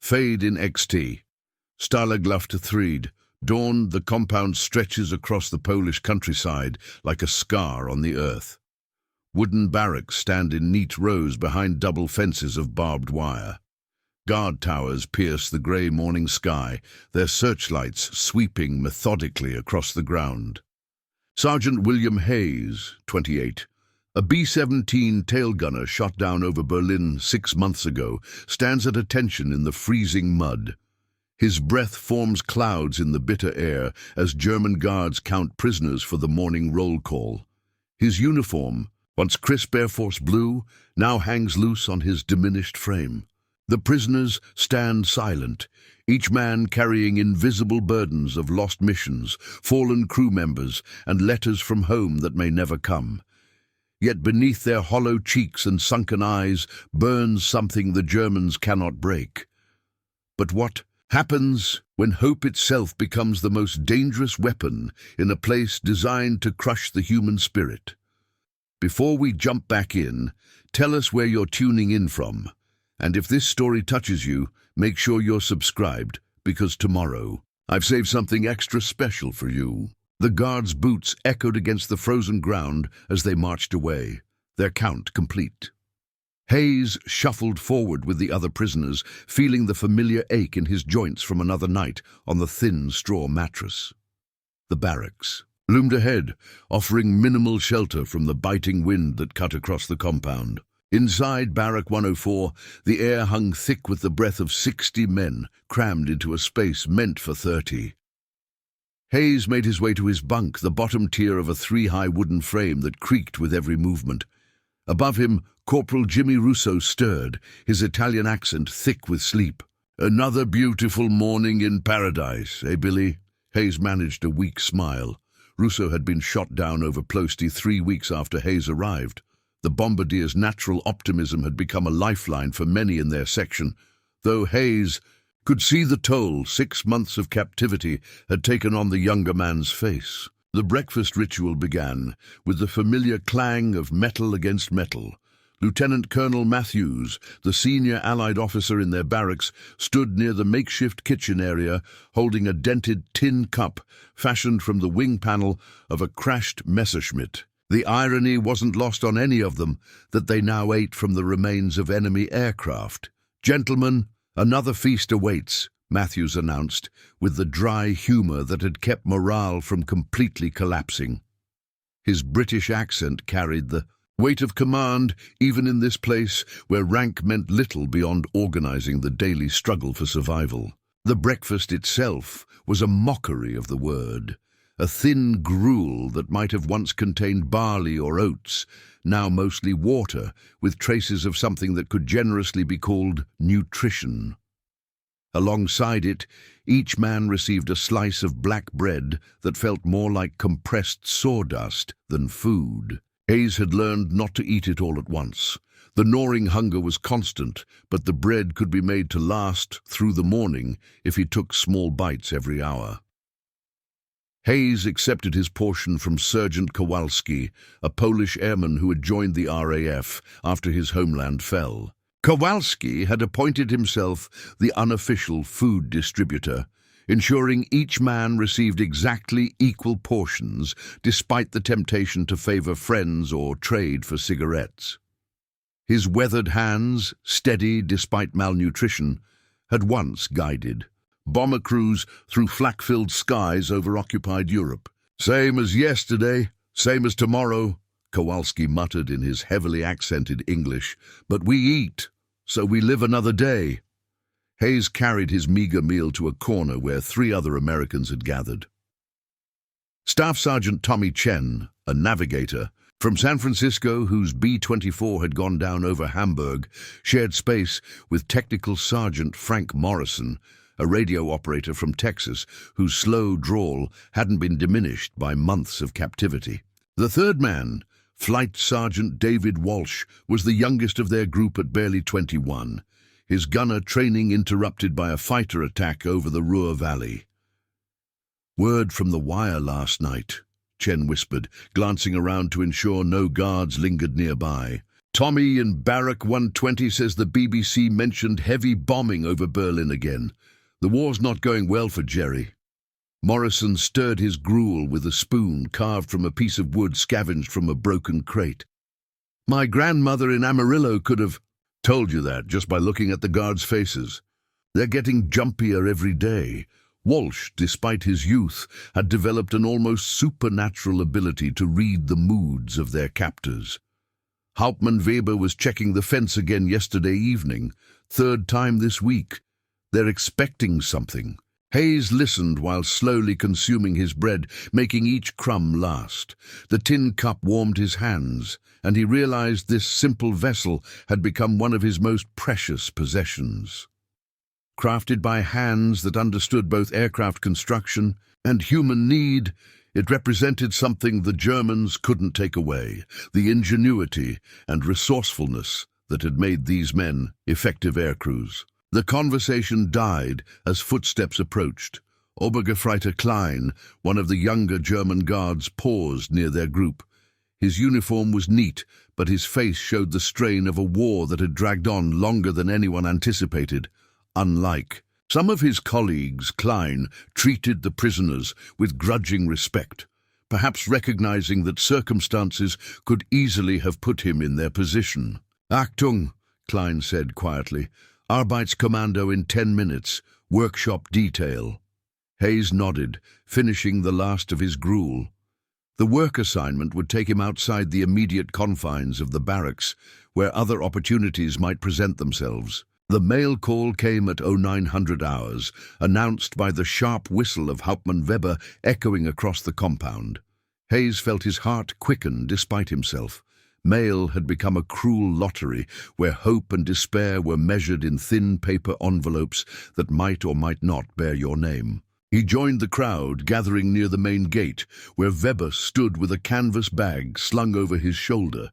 Fade in XT. Stalag Luft 3. Dawn, the compound stretches across the Polish countryside like a scar on the earth. Wooden barracks stand in neat rows behind double fences of barbed wire. Guard towers pierce the grey morning sky, their searchlights sweeping methodically across the ground. Sergeant William Hayes, 28, a B-17 tail gunner shot down over Berlin 6 months ago, stands at attention in the freezing mud. His breath forms clouds in the bitter air as German guards count prisoners for the morning roll call. His uniform, once crisp Air Force blue, now hangs loose on his diminished frame. The prisoners stand silent, each man carrying invisible burdens of lost missions, fallen crew members, and letters from home that may never come. Yet beneath their hollow cheeks and sunken eyes burns something the Germans cannot break. But what happens when hope itself becomes the most dangerous weapon in a place designed to crush the human spirit? Before we jump back in, tell us where you're tuning in from. And if this story touches you, make sure you're subscribed, because tomorrow I've saved something extra special for you. The guards' boots echoed against the frozen ground as they marched away, their count complete. Hayes shuffled forward with the other prisoners, feeling the familiar ache in his joints from another night on the thin straw mattress. The barracks loomed ahead, offering minimal shelter from the biting wind that cut across the compound. Inside Barrack 104, the air hung thick with the breath of 60 men, crammed into a space meant for 30. Hayes made his way to his bunk, the bottom tier of a 3-high wooden frame that creaked with every movement. Above him, Corporal Jimmy Russo stirred, his Italian accent thick with sleep. "Another beautiful morning in paradise, eh, Billy?" Hayes managed a weak smile. Russo had been shot down over Ploesti 3 weeks after Hayes arrived. The bombardier's natural optimism had become a lifeline for many in their section, though Hayes could see the toll 6 months of captivity had taken on the younger man's face. The breakfast ritual began with the familiar clang of metal against metal. Lieutenant Colonel Matthews, the senior Allied officer in their barracks, stood near the makeshift kitchen area, holding a dented tin cup fashioned from the wing panel of a crashed Messerschmitt. The irony wasn't lost on any of them that they now ate from the remains of enemy aircraft. "Gentlemen, another feast awaits," Matthews announced, with the dry humor that had kept morale from completely collapsing. His British accent carried the weight of command, even in this place where rank meant little beyond organizing the daily struggle for survival. The breakfast itself was a mockery of the word. A thin gruel that might have once contained barley or oats, now mostly water, with traces of something that could generously be called nutrition. Alongside it, each man received a slice of black bread that felt more like compressed sawdust than food. Hayes had learned not to eat it all at once. The gnawing hunger was constant, but the bread could be made to last through the morning if he took small bites every hour. Hayes accepted his portion from Sergeant Kowalski, a Polish airman who had joined the RAF after his homeland fell. Kowalski had appointed himself the unofficial food distributor, ensuring each man received exactly equal portions despite the temptation to favor friends or trade for cigarettes. His weathered hands, steady despite malnutrition, had once guided bomber crews through flak-filled skies over occupied Europe. "Same as yesterday, same as tomorrow," Kowalski muttered in his heavily accented English. "But we eat, so we live another day." Hayes carried his meager meal to a corner where 3 other Americans had gathered. Staff Sergeant Tommy Chen, a navigator, from San Francisco, whose B-24 had gone down over Hamburg, shared space with Technical Sergeant Frank Morrison, a radio operator from Texas whose slow drawl hadn't been diminished by months of captivity. The third man, Flight Sergeant David Walsh, was the youngest of their group at barely 21, his gunner training interrupted by a fighter attack over the Ruhr Valley. "Word from the wire last night," Chen whispered, glancing around to ensure no guards lingered nearby. Tommy in Barrack 120 says the BBC mentioned heavy bombing over Berlin again. The war's not going well for Jerry. Morrison stirred his gruel with a spoon carved from a piece of wood scavenged from a broken crate. My grandmother in Amarillo could have told you that just by looking at the guards' faces. They're getting jumpier every day. Walsh, despite his youth, had developed an almost supernatural ability to read the moods of their captors. Hauptmann Weber was checking the fence again yesterday evening, third time this week. They're expecting something. Hayes listened while slowly consuming his bread, making each crumb last. The tin cup warmed his hands, and he realized this simple vessel had become one of his most precious possessions. Crafted by hands that understood both aircraft construction and human need, it represented something the Germans couldn't take away, the ingenuity and resourcefulness that had made these men effective aircrews. The conversation died as footsteps approached. Obergefreiter Klein, one of the younger German guards, paused near their group. His uniform was neat, but his face showed the strain of a war that had dragged on longer than anyone anticipated. Unlike some of his colleagues, Klein treated the prisoners with grudging respect, perhaps recognizing that circumstances could easily have put him in their position. Achtung, Klein said quietly. Arbeitskommando in 10 minutes. Workshop detail. Hayes nodded, finishing the last of his gruel. The work assignment would take him outside the immediate confines of the barracks, where other opportunities might present themselves. The mail call came at 0900 hours, announced by the sharp whistle of Hauptmann Weber echoing across the compound. Hayes felt his heart quicken despite himself. Mail had become a cruel lottery where hope and despair were measured in thin paper envelopes that might or might not bear your name. He joined the crowd gathering near the main gate, where Weber stood with a canvas bag slung over his shoulder.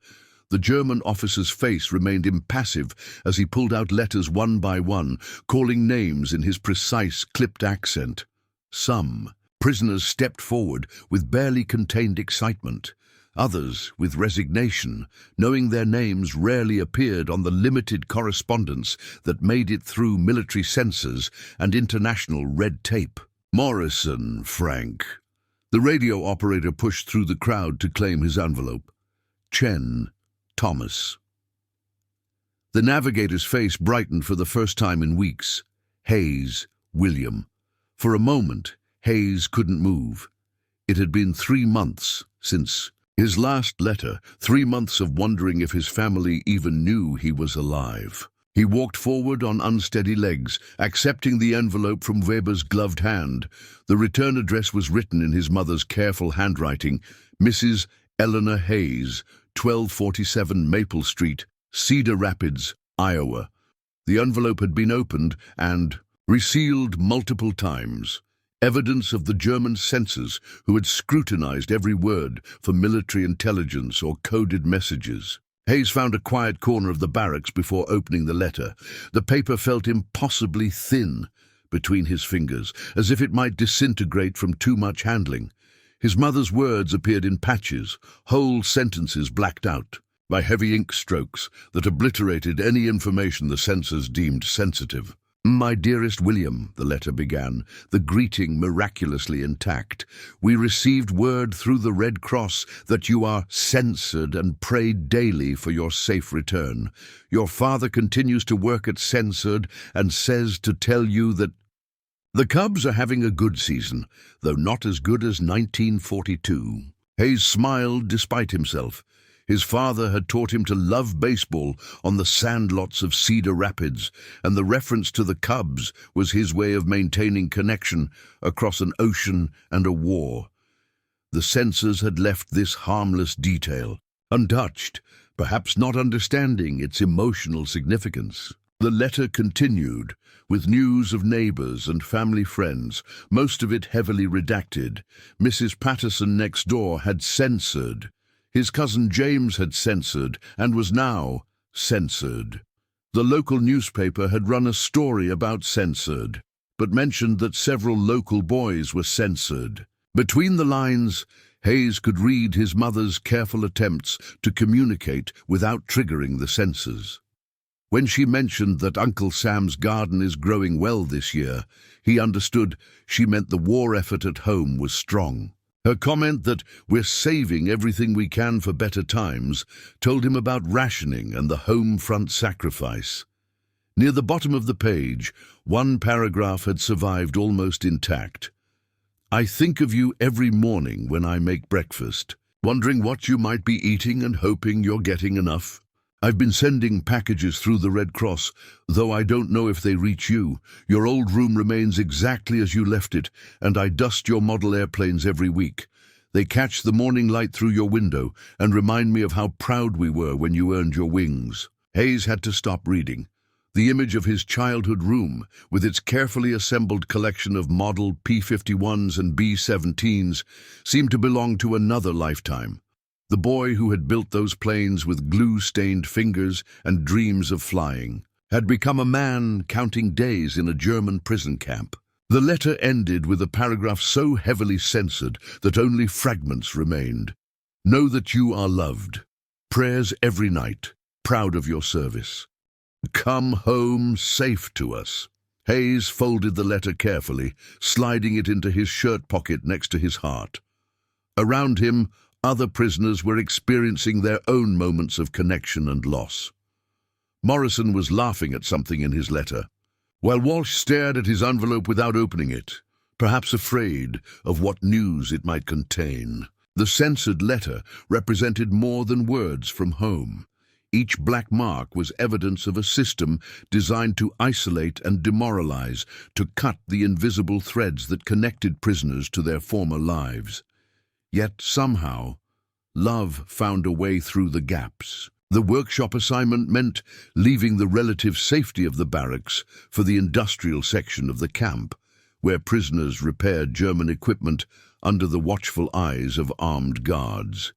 The German officer's face remained impassive as he pulled out letters one by one, calling names in his precise, clipped accent. Some prisoners stepped forward with barely contained excitement. Others with resignation, knowing their names rarely appeared on the limited correspondence that made it through military censors and international red tape. Morrison, Frank. The radio operator pushed through the crowd to claim his envelope. Chen, Thomas. The navigator's face brightened for the first time in weeks. Hayes, William. For a moment, Hayes couldn't move. It had been 3 months since his last letter, 3 months of wondering if his family even knew he was alive. He walked forward on unsteady legs, accepting the envelope from Weber's gloved hand. The return address was written in his mother's careful handwriting, Mrs. Eleanor Hayes, 1247 Maple Street, Cedar Rapids, Iowa. The envelope had been opened and resealed multiple times. Evidence of the German censors who had scrutinized every word for military intelligence or coded messages. Hayes found a quiet corner of the barracks before opening the letter. The paper felt impossibly thin between his fingers, as if it might disintegrate from too much handling. His mother's words appeared in patches, whole sentences blacked out by heavy ink strokes that obliterated any information the censors deemed sensitive. My dearest William, the letter began, the greeting miraculously intact. We received word through the Red Cross that you are censored and pray daily for your safe return. Your father continues to work at censored and says to tell you that the Cubs are having a good season, though not as good as 1942. Hayes smiled despite himself. His father had taught him to love baseball on the sandlots of Cedar Rapids, and the reference to the Cubs was his way of maintaining connection across an ocean and a war. The censors had left this harmless detail untouched, perhaps not understanding its emotional significance. The letter continued, with news of neighbors and family friends, most of it heavily redacted. Mrs. Patterson next door had censored. His cousin James had censored and was now censored. The local newspaper had run a story about censored, but mentioned that several local boys were censored. Between the lines, Hayes could read his mother's careful attempts to communicate without triggering the senses. When she mentioned that Uncle Sam's garden is growing well this year, he understood she meant the war effort at home was strong. Her comment that we're saving everything we can for better times told him about rationing and the home front sacrifice. Near the bottom of the page, one paragraph had survived almost intact. I think of you every morning when I make breakfast, wondering what you might be eating and hoping you're getting enough. I've been sending packages through the Red Cross, though I don't know if they reach you. Your old room remains exactly as you left it, and I dust your model airplanes every week. They catch the morning light through your window and remind me of how proud we were when you earned your wings. Hayes had to stop reading. The image of his childhood room, with its carefully assembled collection of model P-51s and B-17s, seemed to belong to another lifetime. The boy who had built those planes with glue-stained fingers and dreams of flying had become a man counting days in a German prison camp. The letter ended with a paragraph so heavily censored that only fragments remained. Know that you are loved. Prayers every night. Proud of your service. Come home safe to us. Hayes folded the letter carefully, sliding it into his shirt pocket next to his heart. Around him, other prisoners were experiencing their own moments of connection and loss. Morrison was laughing at something in his letter, while Walsh stared at his envelope without opening it, perhaps afraid of what news it might contain. The censored letter represented more than words from home. Each black mark was evidence of a system designed to isolate and demoralize, to cut the invisible threads that connected prisoners to their former lives. Yet somehow, love found a way through the gaps. The workshop assignment meant leaving the relative safety of the barracks for the industrial section of the camp, where prisoners repaired German equipment under the watchful eyes of armed guards.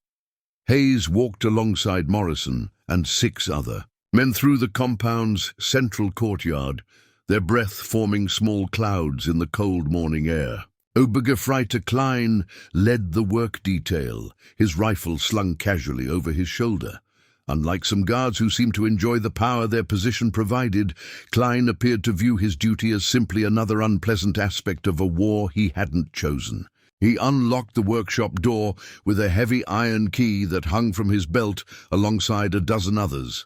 Hayes walked alongside Morrison and 6 other men through the compound's central courtyard, their breath forming small clouds in the cold morning air. Obergefreiter Klein led the work detail, his rifle slung casually over his shoulder. Unlike some guards who seemed to enjoy the power their position provided, Klein appeared to view his duty as simply another unpleasant aspect of a war he hadn't chosen. He unlocked the workshop door with a heavy iron key that hung from his belt alongside a dozen others.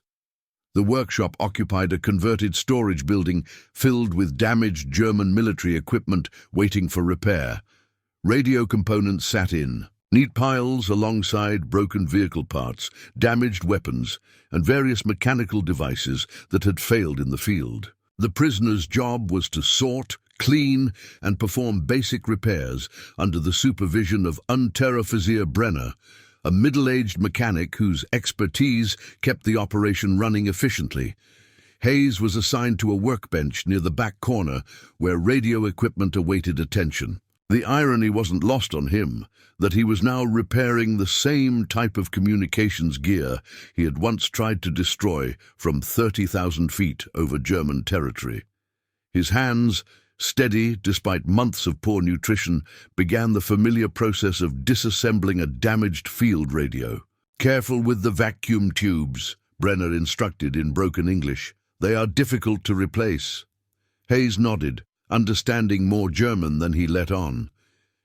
The workshop occupied a converted storage building filled with damaged German military equipment waiting for repair. Radio components sat in, neat piles alongside broken vehicle parts, damaged weapons, and various mechanical devices that had failed in the field. The prisoner's job was to sort, clean, and perform basic repairs under the supervision of Unteroffizier Brenner, a middle-aged mechanic whose expertise kept the operation running efficiently. Hayes was assigned to a workbench near the back corner where radio equipment awaited attention. The irony wasn't lost on him that he was now repairing the same type of communications gear he had once tried to destroy from 30,000 feet over German territory. His hands, steady despite months of poor nutrition, began the familiar process of disassembling a damaged field radio. Careful with the vacuum tubes, Brenner instructed in broken English. They are difficult to replace. Hayes nodded, understanding more German than he let on.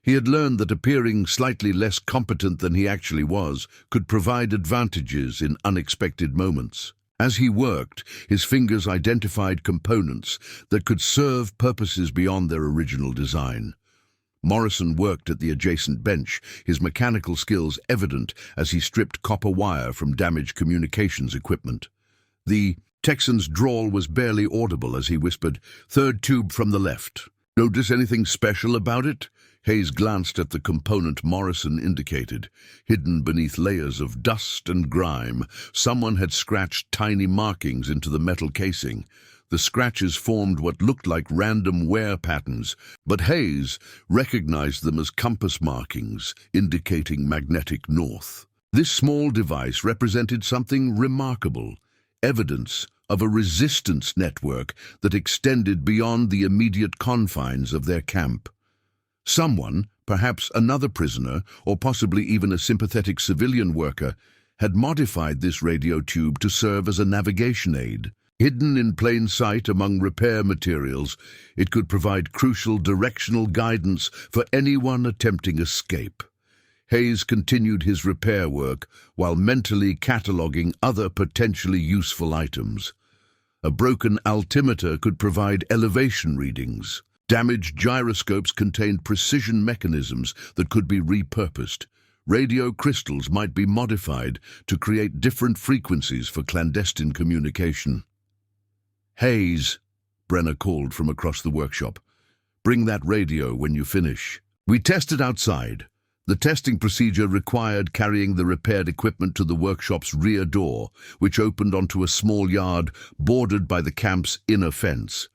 He had learned that appearing slightly less competent than he actually was could provide advantages in unexpected moments. As he worked, his fingers identified components that could serve purposes beyond their original design. Morrison worked at the adjacent bench, his mechanical skills evident as he stripped copper wire from damaged communications equipment. The Texan's drawl was barely audible as he whispered, "Third tube from the left. Notice anything special about it?" Hayes glanced at the component Morrison indicated. Hidden beneath layers of dust and grime, someone had scratched tiny markings into the metal casing. The scratches formed what looked like random wear patterns, but Hayes recognized them as compass markings, indicating magnetic north. This small device represented something remarkable, evidence of a resistance network that extended beyond the immediate confines of their camp. Someone, Perhaps another prisoner, or possibly even a sympathetic civilian worker, had modified this radio tube to serve as a navigation aid. Hidden in plain sight among repair materials, it could provide crucial directional guidance for anyone attempting escape. Hayes continued his repair work while mentally cataloguing other potentially useful items. A broken altimeter could provide elevation readings. Damaged gyroscopes contained precision mechanisms that could be repurposed. Radio crystals might be modified to create different frequencies for clandestine communication. "Hayes," Brenner called from across the workshop. "Bring that radio when you finish." We tested outside. The testing procedure required carrying the repaired equipment to the workshop's rear door, which opened onto a small yard bordered by the camp's inner fence.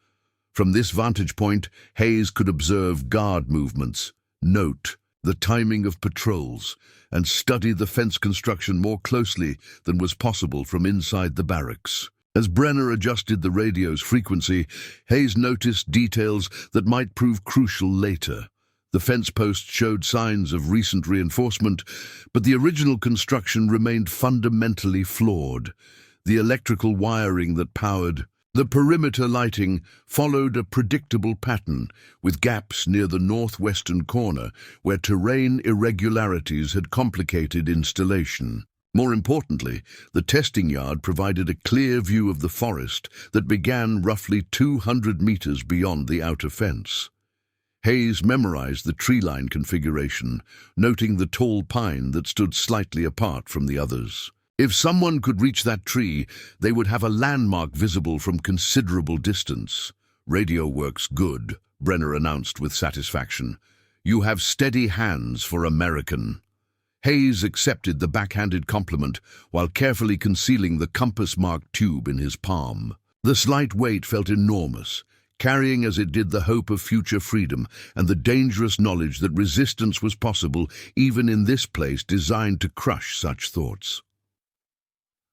From this vantage point, Hayes could observe guard movements, note the timing of patrols, and study the fence construction more closely than was possible from inside the barracks. As Brenner adjusted the radio's frequency, Hayes noticed details that might prove crucial later. The fence post showed signs of recent reinforcement, but the original construction remained fundamentally flawed. The electrical wiring that powered the perimeter lighting followed a predictable pattern, with gaps near the northwestern corner where terrain irregularities had complicated installation. More importantly, the testing yard provided a clear view of the forest that began roughly 200 meters beyond the outer fence. Hayes memorized the tree-line configuration, noting the tall pine that stood slightly apart from the others. If someone could reach that tree, they would have a landmark visible from considerable distance. "Radio works good," Brenner announced with satisfaction. "You have steady hands for American." Hayes accepted the backhanded compliment while carefully concealing the compass-marked tube in his palm. The slight weight felt enormous, carrying as it did the hope of future freedom and the dangerous knowledge that resistance was possible even in this place designed to crush such thoughts.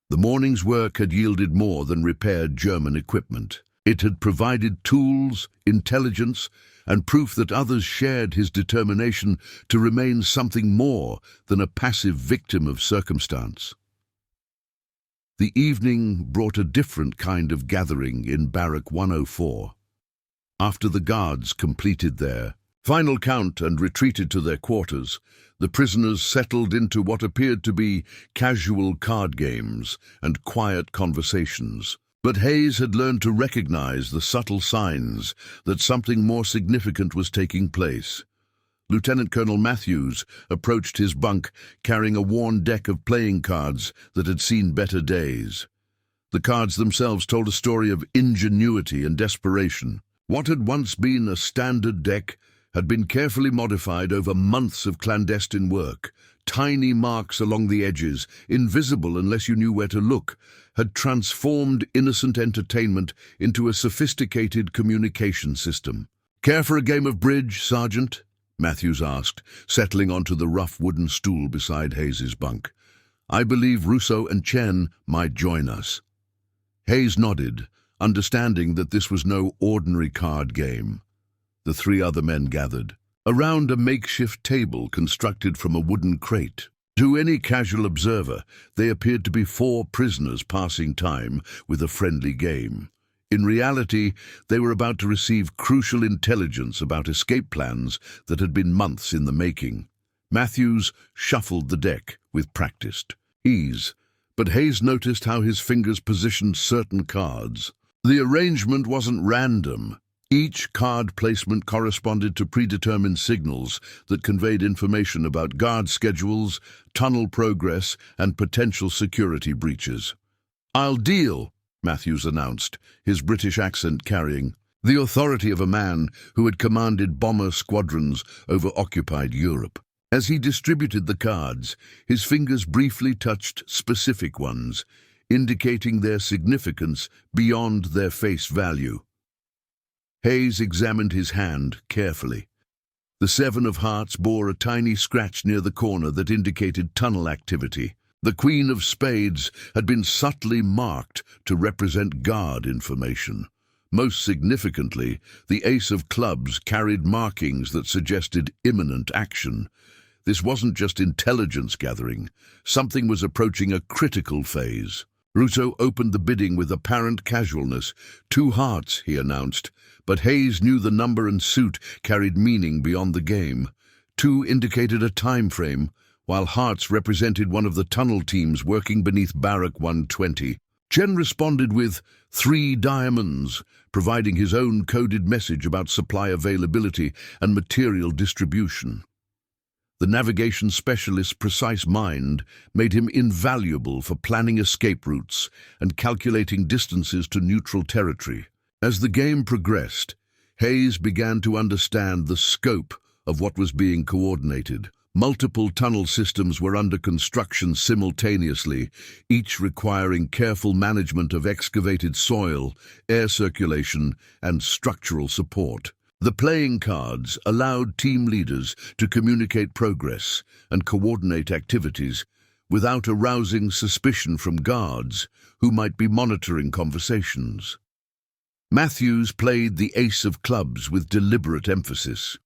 The morning's work had yielded more than repaired German equipment. It had provided tools, intelligence, and proof that others shared his determination to remain something more than a passive victim of circumstance. The evening brought a different kind of gathering in Barrack 104. After the guards completed their final count and retreated to their quarters, the prisoners settled into what appeared to be casual card games and quiet conversations. But Hayes had learned to recognize the subtle signs that something more significant was taking place. Lieutenant Colonel Matthews approached his bunk carrying a worn deck of playing cards that had seen better days. The cards themselves told a story of ingenuity and desperation. What had once been a standard deck had been carefully modified over months of clandestine work. Tiny marks along the edges, invisible unless you knew where to look, had transformed innocent entertainment into a sophisticated communication system. "Care for a game of bridge, Sergeant?" Matthews asked, settling onto the rough wooden stool beside Hayes's bunk. "I believe Russo and Chen might join us." Hayes nodded, understanding that this was no ordinary card game. The three other men gathered around a makeshift table constructed from a wooden crate. To any casual observer, they appeared to be four prisoners passing time with a friendly game. In reality, they were about to receive crucial intelligence about escape plans that had been months in the making. Matthews shuffled the deck with practiced ease, but Hayes noticed how his fingers positioned certain cards. The arrangement wasn't random. Each card placement corresponded to predetermined signals that conveyed information about guard schedules, tunnel progress, and potential security breaches. "I'll deal," Matthews announced, his British accent carrying the authority of a man who had commanded bomber squadrons over occupied Europe. As he distributed the cards, his fingers briefly touched specific ones, indicating their significance beyond their face value. Hayes examined his hand carefully. The 7 of Hearts bore a tiny scratch near the corner that indicated tunnel activity. The Queen of Spades had been subtly marked to represent guard information. Most significantly, the ace of clubs carried markings that suggested imminent action. This wasn't just intelligence gathering. Something was approaching a critical phase. Russo opened the bidding with apparent casualness. 2 hearts, he announced, but Hayes knew the number and suit carried meaning beyond the game. 2 indicated a time frame, while hearts represented one of the tunnel teams working beneath Barrack 120. Chen responded with 3 diamonds, providing his own coded message about supply availability and material distribution. The navigation specialist's precise mind made him invaluable for planning escape routes and calculating distances to neutral territory. As the game progressed, Hayes began to understand the scope of what was being coordinated. Multiple tunnel systems were under construction simultaneously, each requiring careful management of excavated soil, air circulation, and structural support. The playing cards allowed team leaders to communicate progress and coordinate activities without arousing suspicion from guards who might be monitoring conversations. Matthews played the ace of clubs with deliberate emphasis.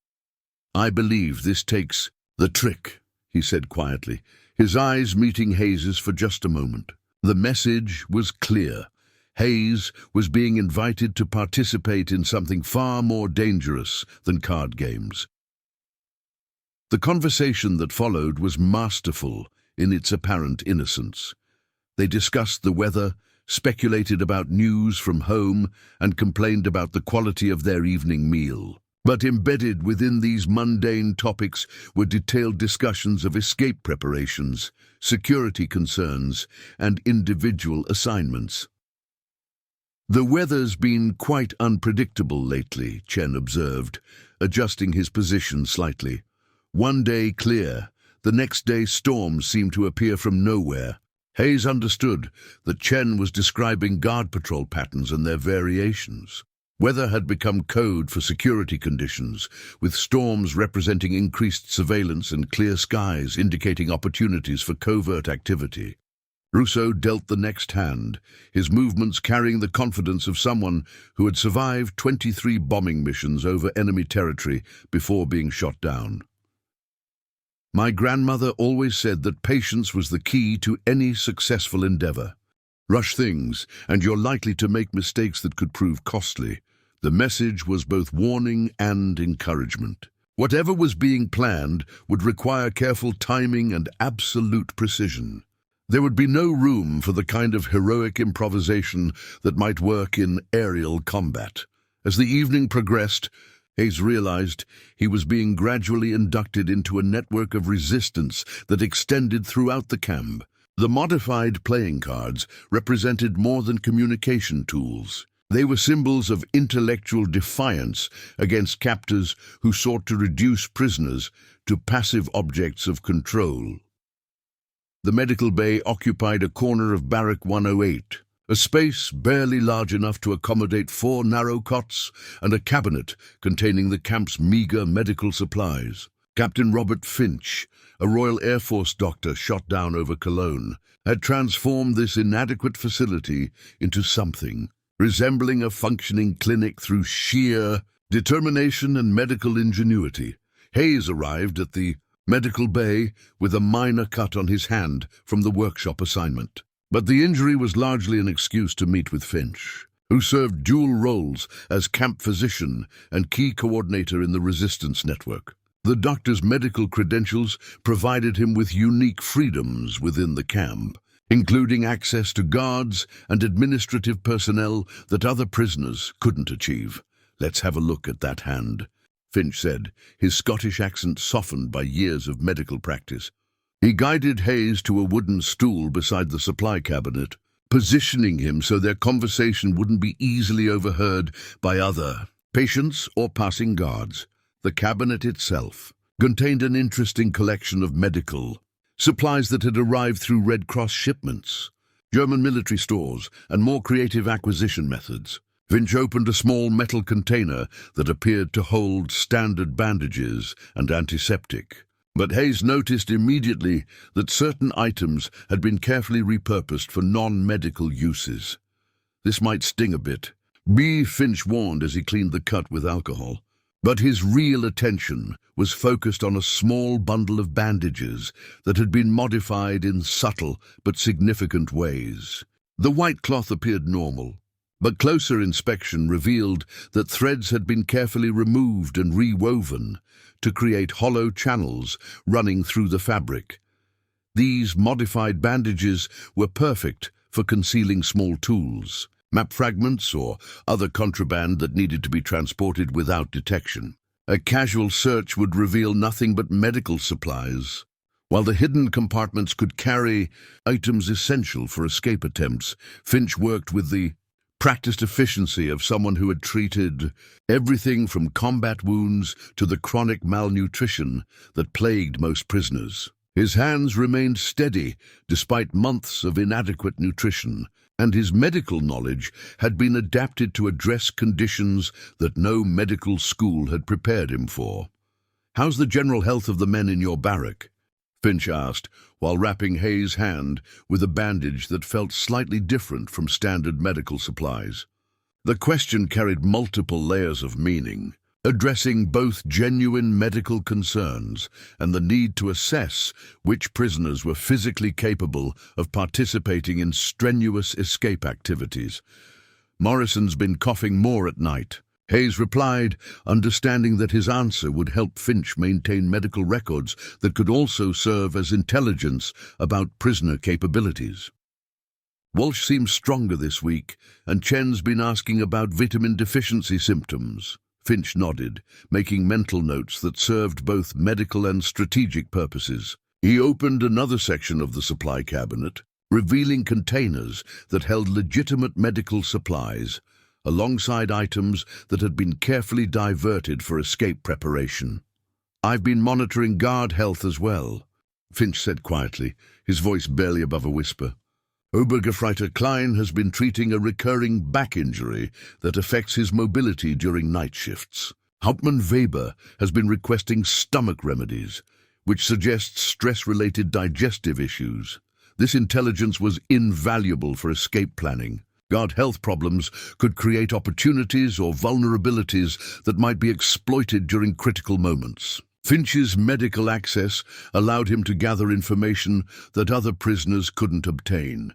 "I believe this takes the trick," he said quietly, his eyes meeting Hayes's for just a moment. The message was clear. Hayes was being invited to participate in something far more dangerous than card games. The conversation that followed was masterful in its apparent innocence. They discussed the weather, speculated about news from home, and complained about the quality of their evening meal. But embedded within these mundane topics were detailed discussions of escape preparations, security concerns, and individual assignments. "The weather's been quite unpredictable lately," Chen observed, adjusting his position slightly. "One day clear, the next day storms seem to appear from nowhere." Hayes understood that Chen was describing guard patrol patterns and their variations. Weather had become code for security conditions, with storms representing increased surveillance and clear skies indicating opportunities for covert activity. Russo dealt the next hand, his movements carrying the confidence of someone who had survived 23 bombing missions over enemy territory before being shot down. "My grandmother always said that patience was the key to any successful endeavor. Rush things, and you're likely to make mistakes that could prove costly." The message was both warning and encouragement. Whatever was being planned would require careful timing and absolute precision. There would be no room for the kind of heroic improvisation that might work in aerial combat. As the evening progressed, Hayes realized he was being gradually inducted into a network of resistance that extended throughout the camp. The modified playing cards represented more than communication tools. They were symbols of intellectual defiance against captors who sought to reduce prisoners to passive objects of control. The medical bay occupied a corner of Barrack 108, a space barely large enough to accommodate 4 narrow cots and a cabinet containing the camp's meager medical supplies. Captain Robert Finch, a Royal Air Force doctor shot down over Cologne, had transformed this inadequate facility into something resembling a functioning clinic through sheer determination and medical ingenuity. Hayes arrived at the medical bay with a minor cut on his hand from the workshop assignment. But the injury was largely an excuse to meet with Finch, who served dual roles as camp physician and key coordinator in the resistance network. The doctor's medical credentials provided him with unique freedoms within the camp, including access to guards and administrative personnel that other prisoners couldn't achieve. "Let's have a look at that hand," Finch said, his Scottish accent softened by years of medical practice. He guided Hayes to a wooden stool beside the supply cabinet, positioning him so their conversation wouldn't be easily overheard by other patients or passing guards. The cabinet itself contained an interesting collection of medical supplies that had arrived through Red Cross shipments, German military stores, and more creative acquisition methods. Finch opened a small metal container that appeared to hold standard bandages and antiseptic. But Hayes noticed immediately that certain items had been carefully repurposed for non-medical uses. This might sting a bit, Finch warned as he cleaned the cut with alcohol. But his real attention was focused on a small bundle of bandages that had been modified in subtle but significant ways. The white cloth appeared normal, but closer inspection revealed that threads had been carefully removed and rewoven to create hollow channels running through the fabric. These modified bandages were perfect for concealing small tools, map fragments, or other contraband that needed to be transported without detection. A casual search would reveal nothing but medical supplies, while the hidden compartments could carry items essential for escape attempts. Finch worked with the practiced efficiency of someone who had treated everything from combat wounds to the chronic malnutrition that plagued most prisoners. His hands remained steady despite months of inadequate nutrition, and his medical knowledge had been adapted to address conditions that no medical school had prepared him for. "How's the general health of the men in your barrack?" Finch asked, while wrapping Hayes' hand with a bandage that felt slightly different from standard medical supplies. The question carried multiple layers of meaning, addressing both genuine medical concerns and the need to assess which prisoners were physically capable of participating in strenuous escape activities. "Morrison's been coughing more at night," Hayes replied, understanding that his answer would help Finch maintain medical records that could also serve as intelligence about prisoner capabilities. "Walsh seems stronger this week, and Chen's been asking about vitamin deficiency symptoms." Finch nodded, making mental notes that served both medical and strategic purposes. He opened another section of the supply cabinet, revealing containers that held legitimate medical supplies, alongside items that had been carefully diverted for escape preparation. "I've been monitoring guard health as well," Finch said quietly, his voice barely above a whisper. "Obergefreiter Klein has been treating a recurring back injury that affects his mobility during night shifts. Hauptmann Weber has been requesting stomach remedies, which suggests stress-related digestive issues. This intelligence was invaluable for escape planning. Guard health problems could create opportunities or vulnerabilities that might be exploited during critical moments." Finch's medical access allowed him to gather information that other prisoners couldn't obtain.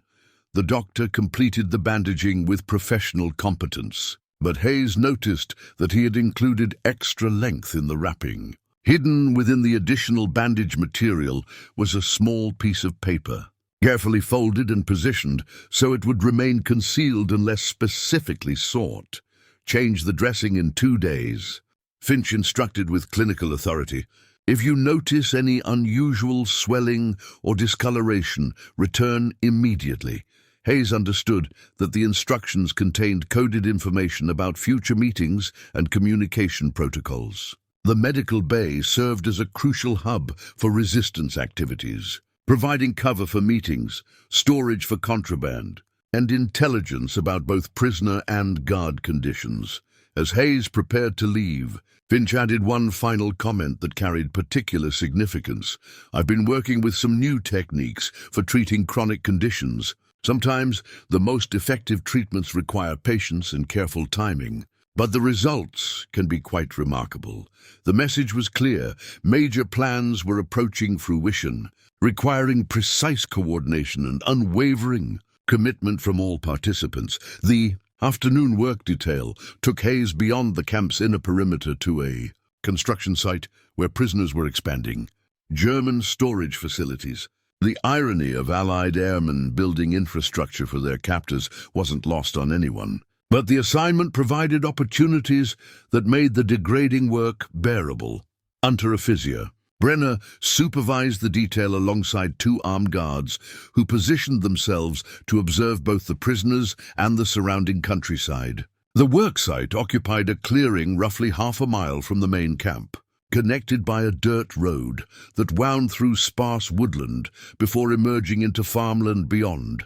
The doctor completed the bandaging with professional competence, but Hayes noticed that he had included extra length in the wrapping. Hidden within the additional bandage material was a small piece of paper, carefully folded and positioned so it would remain concealed unless specifically sought. "Change the dressing in 2 days," Finch instructed with clinical authority. "If you notice any unusual swelling or discoloration, return immediately." Hayes understood that the instructions contained coded information about future meetings and communication protocols. The medical bay served as a crucial hub for resistance activities, providing cover for meetings, storage for contraband, and intelligence about both prisoner and guard conditions. As Hayes prepared to leave, Finch added one final comment that carried particular significance. "I've been working with some new techniques for treating chronic conditions. Sometimes the most effective treatments require patience and careful timing, but the results can be quite remarkable." The message was clear. Major plans were approaching fruition, requiring precise coordination and unwavering commitment from all participants. The afternoon work detail took Hayes beyond the camp's inner perimeter to a construction site where prisoners were expanding. German storage facilities. The irony of Allied airmen building infrastructure for their captors wasn't lost on anyone. But the assignment provided opportunities that made the degrading work bearable. Under Aphysia, Brenner supervised the detail alongside 2 armed guards who positioned themselves to observe both the prisoners and the surrounding countryside. The worksite occupied a clearing roughly half a mile from the main camp, connected by a dirt road that wound through sparse woodland before emerging into farmland beyond.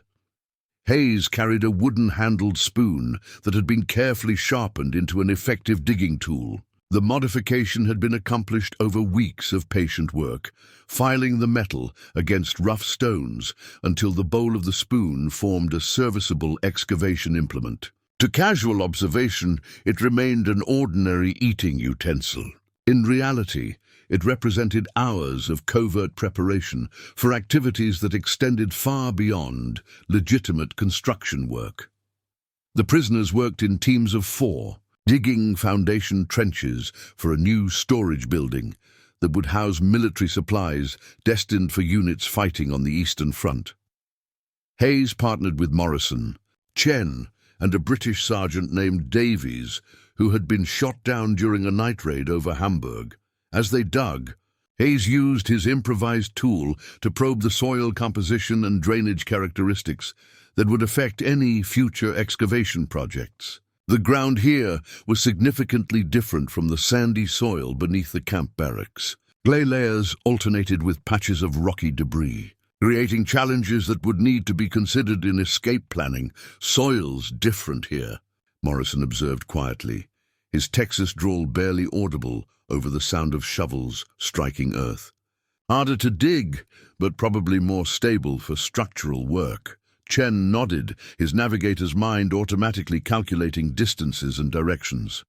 Hayes carried a wooden-handled spoon that had been carefully sharpened into an effective digging tool. The modification had been accomplished over weeks of patient work, filing the metal against rough stones until the bowl of the spoon formed a serviceable excavation implement. To casual observation, it remained an ordinary eating utensil. In reality, it represented hours of covert preparation for activities that extended far beyond legitimate construction work. The prisoners worked in teams of 4, digging foundation trenches for a new storage building that would house military supplies destined for units fighting on the Eastern Front. Hayes partnered with Morrison, Chen, and a British sergeant named Davies, who had been shot down during a night raid over Hamburg. As they dug, Hayes used his improvised tool to probe the soil composition and drainage characteristics that would affect any future excavation projects. The ground here was significantly different from the sandy soil beneath the camp barracks. Clay layers alternated with patches of rocky debris, creating challenges that would need to be considered in escape planning. "Soil's different here," Morrison observed quietly, his Texas drawl barely audible over the sound of shovels striking earth. "Harder to dig, but probably more stable for structural work." Chen nodded, his navigator's mind automatically calculating distances and directions.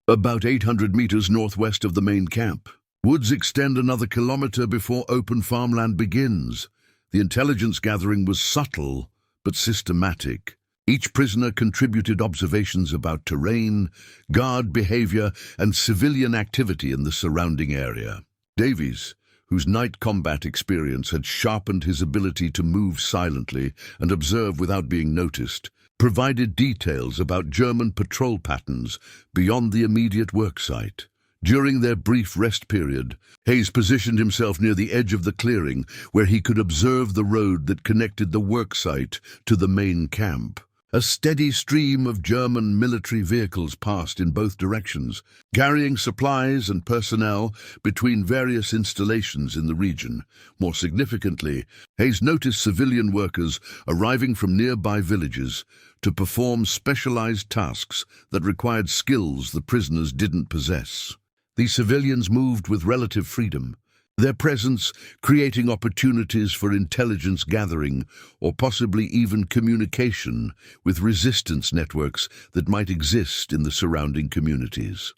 "About 800 meters northwest of the main camp. Woods extend another kilometer before open farmland begins." The intelligence gathering was subtle but systematic. Each prisoner contributed observations about terrain, guard behavior, and civilian activity in the surrounding area. Davies, whose night combat experience had sharpened his ability to move silently and observe without being noticed, provided details about German patrol patterns beyond the immediate worksite. During their brief rest period, Hayes positioned himself near the edge of the clearing where he could observe the road that connected the worksite to the main camp. A steady stream of German military vehicles passed in both directions, carrying supplies and personnel between various installations in the region. More significantly, Hayes noticed civilian workers arriving from nearby villages to perform specialized tasks that required skills the prisoners didn't possess. These civilians moved with relative freedom, their presence creating opportunities for intelligence gathering or possibly even communication with resistance networks that might exist in the surrounding communities.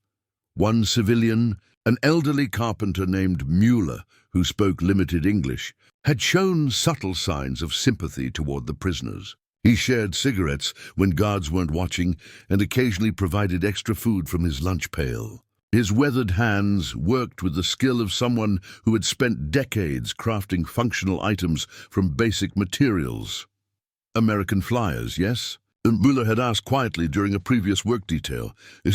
One civilian, an elderly carpenter named Mueller, who spoke limited English, had shown subtle signs of sympathy toward the prisoners. He shared cigarettes when guards weren't watching and occasionally provided extra food from his lunch pail. His weathered hands worked with the skill of someone who had spent decades crafting functional items from basic materials. "American flyers, yes?" Mueller had asked quietly during a previous work detail. "My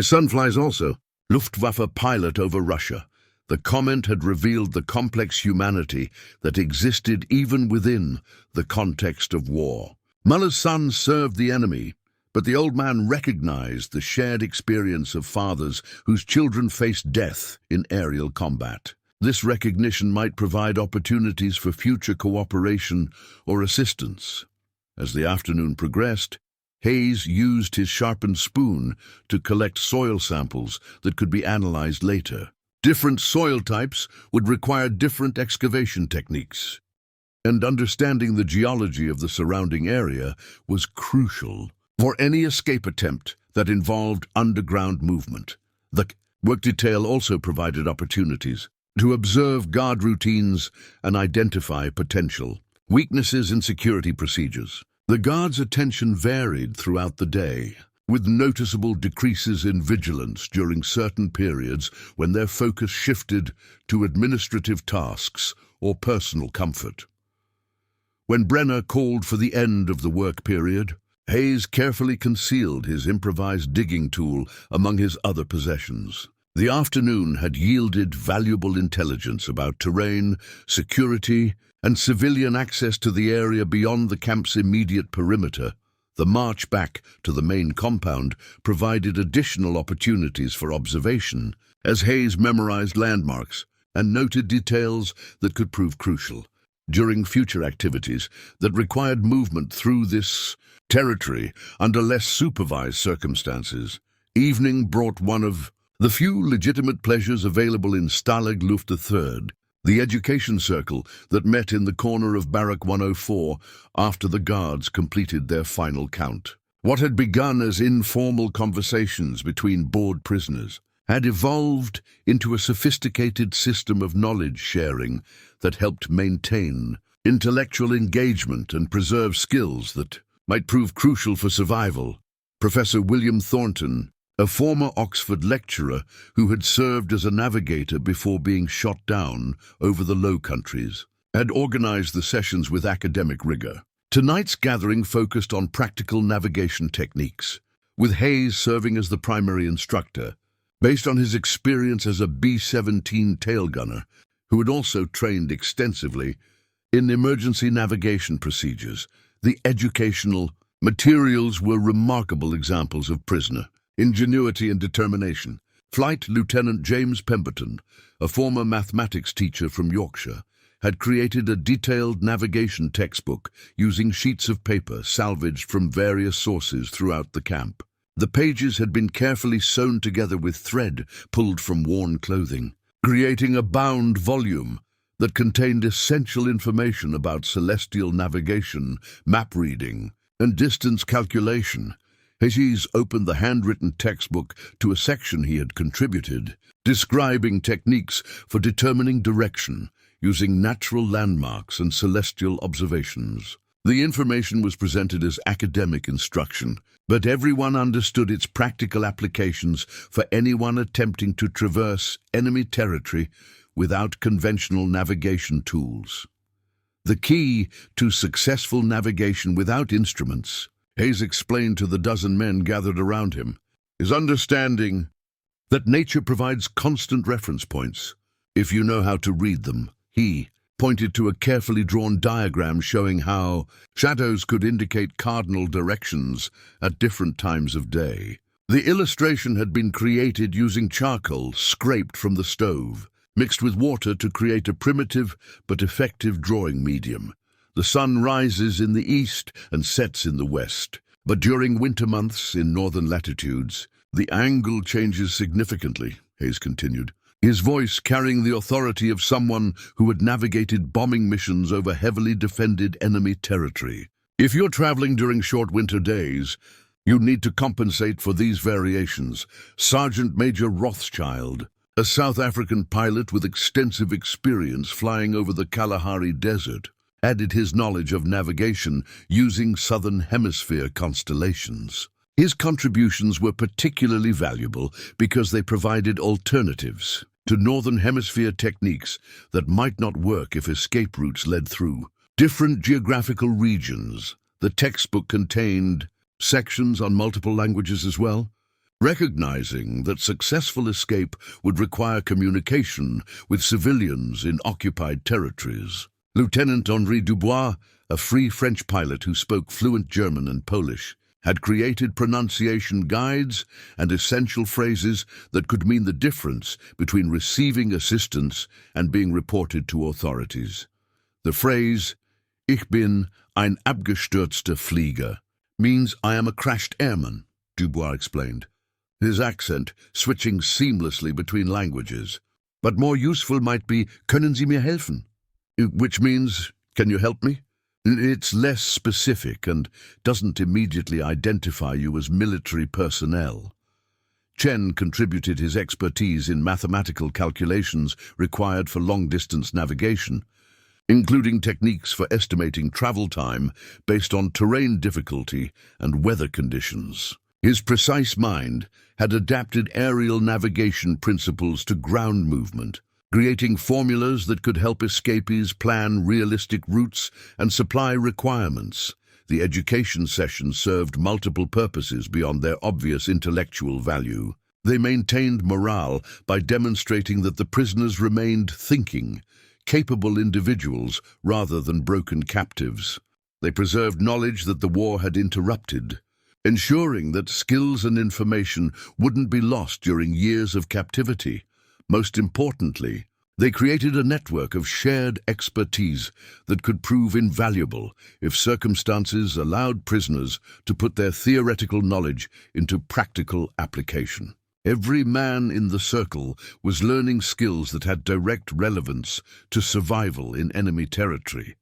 son flies also. Luftwaffe pilot over Russia." The comment had revealed the complex humanity that existed even within the context of war. Muller's son served the enemy, but the old man recognized the shared experience of fathers whose children faced death in aerial combat. This recognition might provide opportunities for future cooperation or assistance. As the afternoon progressed, Hayes used his sharpened spoon to collect soil samples that could be analyzed later. Different soil types would require different excavation techniques, and understanding the geology of the surrounding area was crucial for any escape attempt that involved underground movement. The work detail also provided opportunities to observe guard routines and identify potential weaknesses in security procedures. The guards' attention varied throughout the day, with noticeable decreases in vigilance during certain periods when their focus shifted to administrative tasks or personal comfort. When Brenner called for the end of the work period, Hayes carefully concealed his improvised digging tool among his other possessions. The afternoon had yielded valuable intelligence about terrain, security, and civilian access to the area beyond the camp's immediate perimeter. The march back to the main compound provided additional opportunities for observation, as Hayes memorized landmarks and noted details that could prove crucial during future activities that required movement through this territory under less supervised circumstances. Evening brought one of the few legitimate pleasures available in Stalag Luft III, the education circle that met in the corner of Barrack 104 after the guards completed their final count. What had begun as informal conversations between bored prisoners had evolved into a sophisticated system of knowledge sharing that helped maintain intellectual engagement and preserve skills that might prove crucial for survival. Professor William Thornton, a former Oxford lecturer who had served as a navigator before being shot down over the Low Countries, had organized the sessions with academic rigor. Tonight's gathering focused on practical navigation techniques, with Hayes serving as the primary instructor, based on his experience as a B-17 tail gunner, who had also trained extensively in emergency navigation procedures. The educational materials were remarkable examples of prisoner ingenuity and determination. Flight Lieutenant James Pemberton, a former mathematics teacher from Yorkshire, had created a detailed navigation textbook using sheets of paper salvaged from various sources throughout the camp. The pages had been carefully sewn together with thread pulled from worn clothing, creating a bound volume that contained essential information about celestial navigation, map reading, and distance calculation. Hayes opened the handwritten textbook to a section he had contributed, describing techniques for determining direction using natural landmarks and celestial observations. The information was presented as academic instruction, but everyone understood its practical applications for anyone attempting to traverse enemy territory without conventional navigation tools. The key to successful navigation without instruments, Hayes explained to the dozen men gathered around him, is understanding that nature provides constant reference points if you know how to read them. He pointed to a carefully drawn diagram showing how shadows could indicate cardinal directions at different times of day. The illustration had been created using charcoal scraped from the stove, mixed with water to create a primitive but effective drawing medium. The sun rises in the east and sets in the west, but during winter months in northern latitudes, the angle changes significantly, Hayes continued, his voice carrying the authority of someone who had navigated bombing missions over heavily defended enemy territory. If you're traveling during short winter days, you need to compensate for these variations. Sergeant Major Rothschild, a South African pilot with extensive experience flying over the Kalahari Desert, added his knowledge of navigation using Southern Hemisphere constellations. His contributions were particularly valuable because they provided alternatives to Northern Hemisphere techniques that might not work if escape routes led through different geographical regions. The textbook contained sections on multiple languages as well, recognizing that successful escape would require communication with civilians in occupied territories. Lieutenant Henri Dubois, a free French pilot who spoke fluent German and Polish, had created pronunciation guides and essential phrases that could mean the difference between receiving assistance and being reported to authorities. The phrase, "Ich bin ein abgestürzter Flieger," means "I am a crashed airman," Dubois explained, his accent switching seamlessly between languages. But more useful might be, "Können Sie mir helfen?" which means, "Can you help me?" It's less specific and doesn't immediately identify you as military personnel. Chen contributed his expertise in mathematical calculations required for long-distance navigation, including techniques for estimating travel time based on terrain difficulty and weather conditions. His precise mind had adapted aerial navigation principles to ground movement, creating formulas that could help escapees plan realistic routes and supply requirements. The education session served multiple purposes beyond their obvious intellectual value. They maintained morale by demonstrating that the prisoners remained thinking, capable individuals rather than broken captives. They preserved knowledge that the war had interrupted, ensuring that skills and information wouldn't be lost during years of captivity. Most importantly, they created a network of shared expertise that could prove invaluable if circumstances allowed prisoners to put their theoretical knowledge into practical application. Every man in the circle was learning skills that had direct relevance to survival in enemy territory.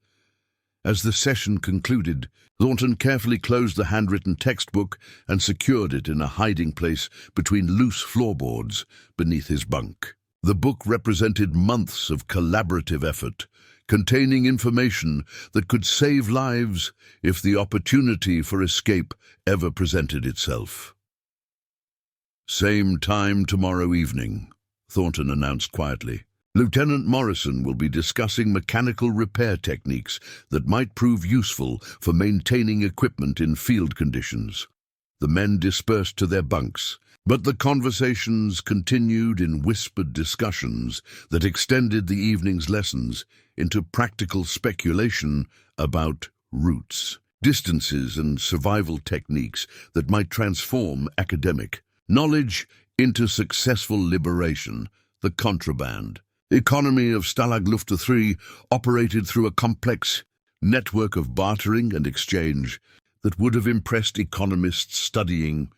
As the session concluded, Thornton carefully closed the handwritten textbook and secured it in a hiding place between loose floorboards beneath his bunk. The book represented months of collaborative effort, containing information that could save lives if the opportunity for escape ever presented itself. "Same time tomorrow evening," Thornton announced quietly. "Lieutenant Morrison will be discussing mechanical repair techniques that might prove useful for maintaining equipment in field conditions." The men dispersed to their bunks, but the conversations continued in whispered discussions that extended the evening's lessons into practical speculation about routes, distances, and survival techniques that might transform academic knowledge into successful liberation. The contraband economy of Stalag Luft 3 operated through a complex network of bartering and exchange that would have impressed economists studying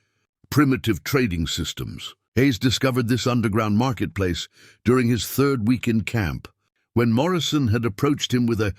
primitive trading systems. Hayes discovered this underground marketplace during his third week in camp, when Morrison had approached him with a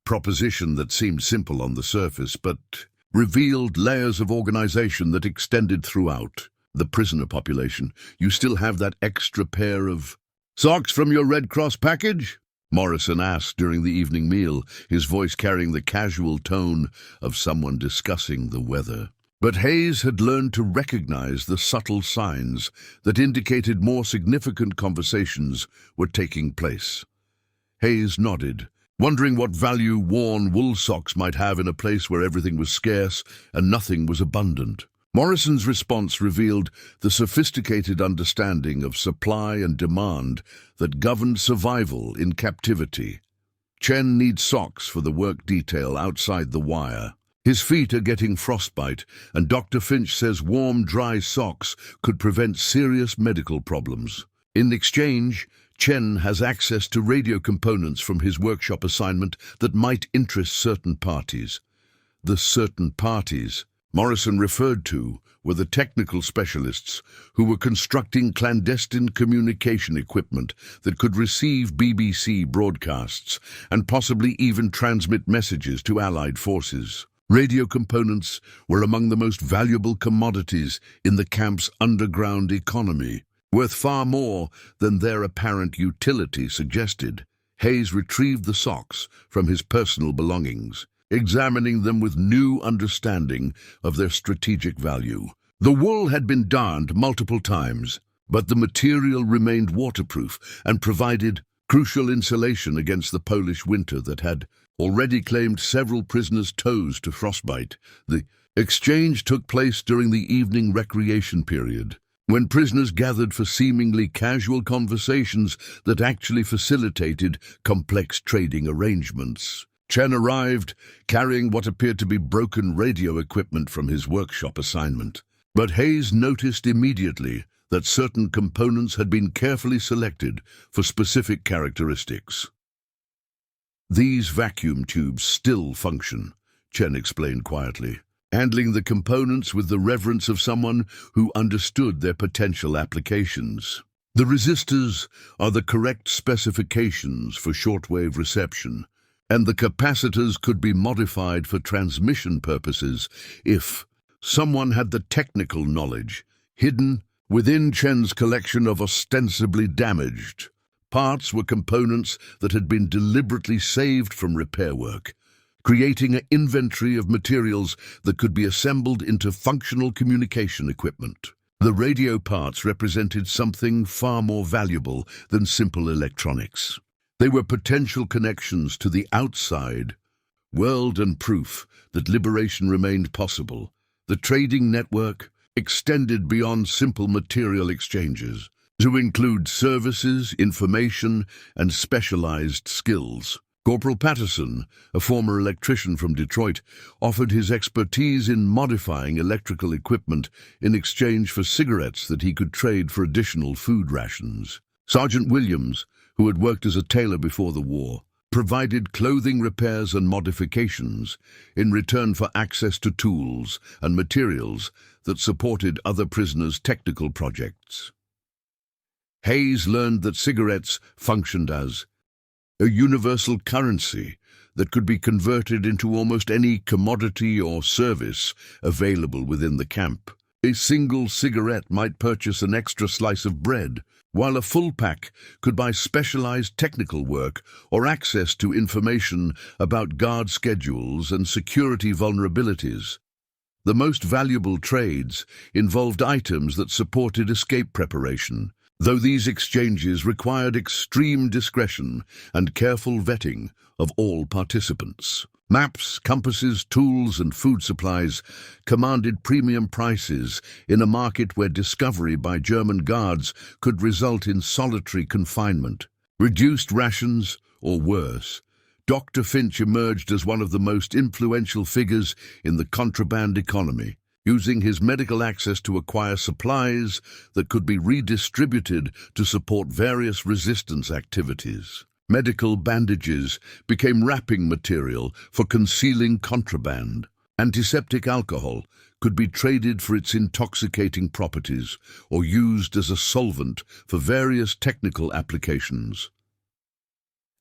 proposition that seemed simple on the surface, but revealed layers of organization that extended throughout the prisoner population. "You still have that extra pair of socks from your Red Cross package?" Morrison asked during the evening meal, his voice carrying the casual tone of someone discussing the weather. But Hayes had learned to recognize the subtle signs that indicated more significant conversations were taking place. Hayes nodded, wondering what value worn wool socks might have in a place where everything was scarce and nothing was abundant. Morrison's response revealed the sophisticated understanding of supply and demand that governed survival in captivity. "Chen needs socks for the work detail outside the wire. His feet are getting frostbite, and Dr. Finch says warm, dry socks could prevent serious medical problems. In exchange, Chen has access to radio components from his workshop assignment that might interest certain parties." The certain parties Morrison referred to were the technical specialists who were constructing clandestine communication equipment that could receive BBC broadcasts and possibly even transmit messages to Allied forces. Radio components were among the most valuable commodities in the camp's underground economy, worth far more than their apparent utility suggested. Hayes retrieved the socks from his personal belongings, examining them with new understanding of their strategic value. The wool had been darned multiple times, but the material remained waterproof and provided crucial insulation against the Polish winter that had already claimed several prisoners' toes to frostbite. The exchange took place during the evening recreation period, when prisoners gathered for seemingly casual conversations that actually facilitated complex trading arrangements. Chen arrived, carrying what appeared to be broken radio equipment from his workshop assignment. But Hayes noticed immediately that certain components had been carefully selected for specific characteristics. "These vacuum tubes still function," Chen explained quietly, handling the components with the reverence of someone who understood their potential applications. "The resistors are the correct specifications for shortwave reception, and the capacitors could be modified for transmission purposes if someone had the technical knowledge hidden within Chen's collection of ostensibly damaged parts were components that had been deliberately saved from repair work, creating an inventory of materials that could be assembled into functional communication equipment. The radio parts represented something far more valuable than simple electronics. They were potential connections to the outside world and proof that liberation remained possible. The trading network extended beyond simple material exchanges to include services, information, and specialized skills. Corporal Patterson, a former electrician from Detroit, offered his expertise in modifying electrical equipment in exchange for cigarettes that he could trade for additional food rations. Sergeant Williams, who had worked as a tailor before the war, provided clothing repairs and modifications in return for access to tools and materials that supported other prisoners' technical projects. Hayes learned that cigarettes functioned as a universal currency that could be converted into almost any commodity or service available within the camp. A single cigarette might purchase an extra slice of bread, while a full pack could buy specialized technical work or access to information about guard schedules and security vulnerabilities. The most valuable trades involved items that supported escape preparation, though these exchanges required extreme discretion and careful vetting of all participants. Maps, compasses, tools, and food supplies commanded premium prices in a market where discovery by German guards could result in solitary confinement. Reduced rations, or worse, Dr. Finch emerged as one of the most influential figures in the contraband economy, using his medical access to acquire supplies that could be redistributed to support various resistance activities. Medical bandages became wrapping material for concealing contraband. Antiseptic alcohol could be traded for its intoxicating properties or used as a solvent for various technical applications.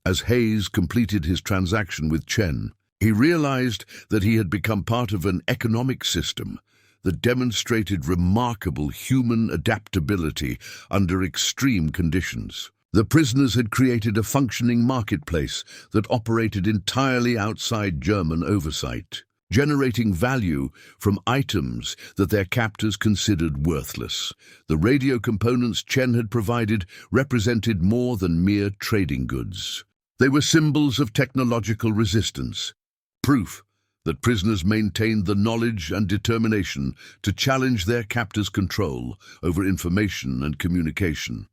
As Hayes completed his transaction with Chen, he realized that he had become part of an economic system that demonstrated remarkable human adaptability under extreme conditions. The prisoners had created a functioning marketplace that operated entirely outside German oversight, generating value from items that their captors considered worthless. The radio components Chen had provided represented more than mere trading goods. They were symbols of technological resistance, proof that prisoners maintained the knowledge and determination to challenge their captors' control over information and communication.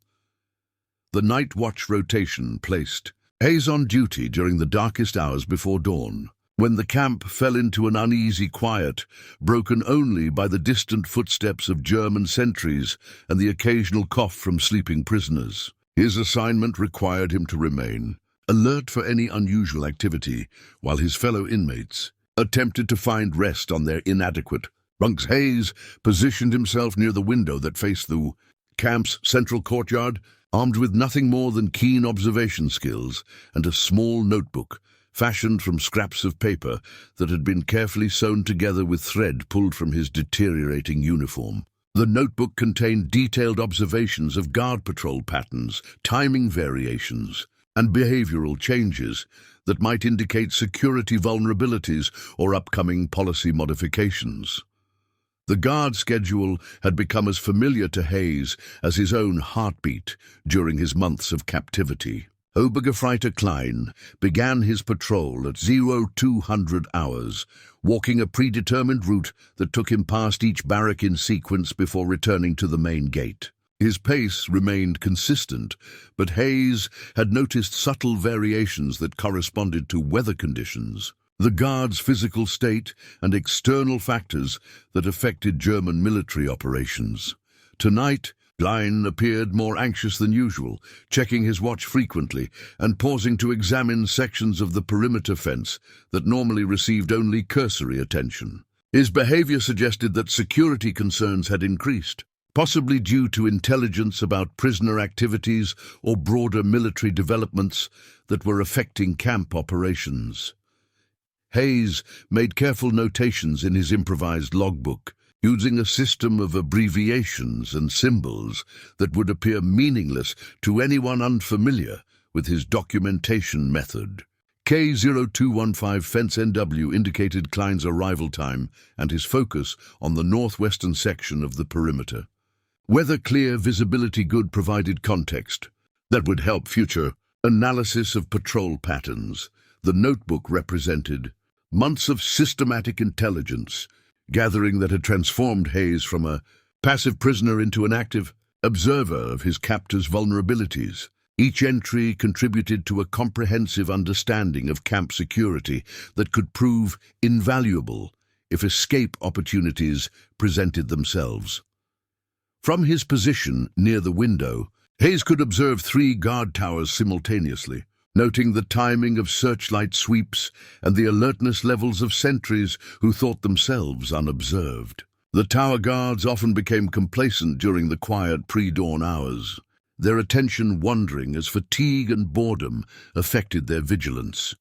The night watch rotation placed Hayes on duty during the darkest hours before dawn, when the camp fell into an uneasy quiet, broken only by the distant footsteps of German sentries and the occasional cough from sleeping prisoners. His assignment required him to remain alert for any unusual activity, while his fellow inmates attempted to find rest on their inadequate bunks. Hayes positioned himself near the window that faced the camp's central courtyard, armed with nothing more than keen observation skills and a small notebook fashioned from scraps of paper that had been carefully sewn together with thread pulled from his deteriorating uniform. The notebook contained detailed observations of guard patrol patterns, timing variations, and behavioral changes that might indicate security vulnerabilities or upcoming policy modifications. The guard schedule had become as familiar to Hayes as his own heartbeat during his months of captivity. Obergefreiter Klein began his patrol at 0200 hours, walking a predetermined route that took him past each barrack in sequence before returning to the main gate. His pace remained consistent, but Hayes had noticed subtle variations that corresponded to weather conditions, the guard's physical state, and external factors that affected German military operations. Tonight, Klein appeared more anxious than usual, checking his watch frequently and pausing to examine sections of the perimeter fence that normally received only cursory attention. His behavior suggested that security concerns had increased, possibly due to intelligence about prisoner activities or broader military developments that were affecting camp operations. Hayes made careful notations in his improvised logbook, using a system of abbreviations and symbols that would appear meaningless to anyone unfamiliar with his documentation method. K0215 Fence NW indicated Klein's arrival time and his focus on the northwestern section of the perimeter. Weather clear, visibility good provided context that would help future analysis of patrol patterns. The notebook represented months of systematic intelligence gathering that had transformed Hayes from a passive prisoner into an active observer of his captor's vulnerabilities. Each entry contributed to a comprehensive understanding of camp security that could prove invaluable if escape opportunities presented themselves. From his position near the window, Hayes could observe 3 guard towers simultaneously, noting the timing of searchlight sweeps and the alertness levels of sentries who thought themselves unobserved. The tower guards often became complacent during the quiet pre-dawn hours, their attention wandering as fatigue and boredom affected their vigilance.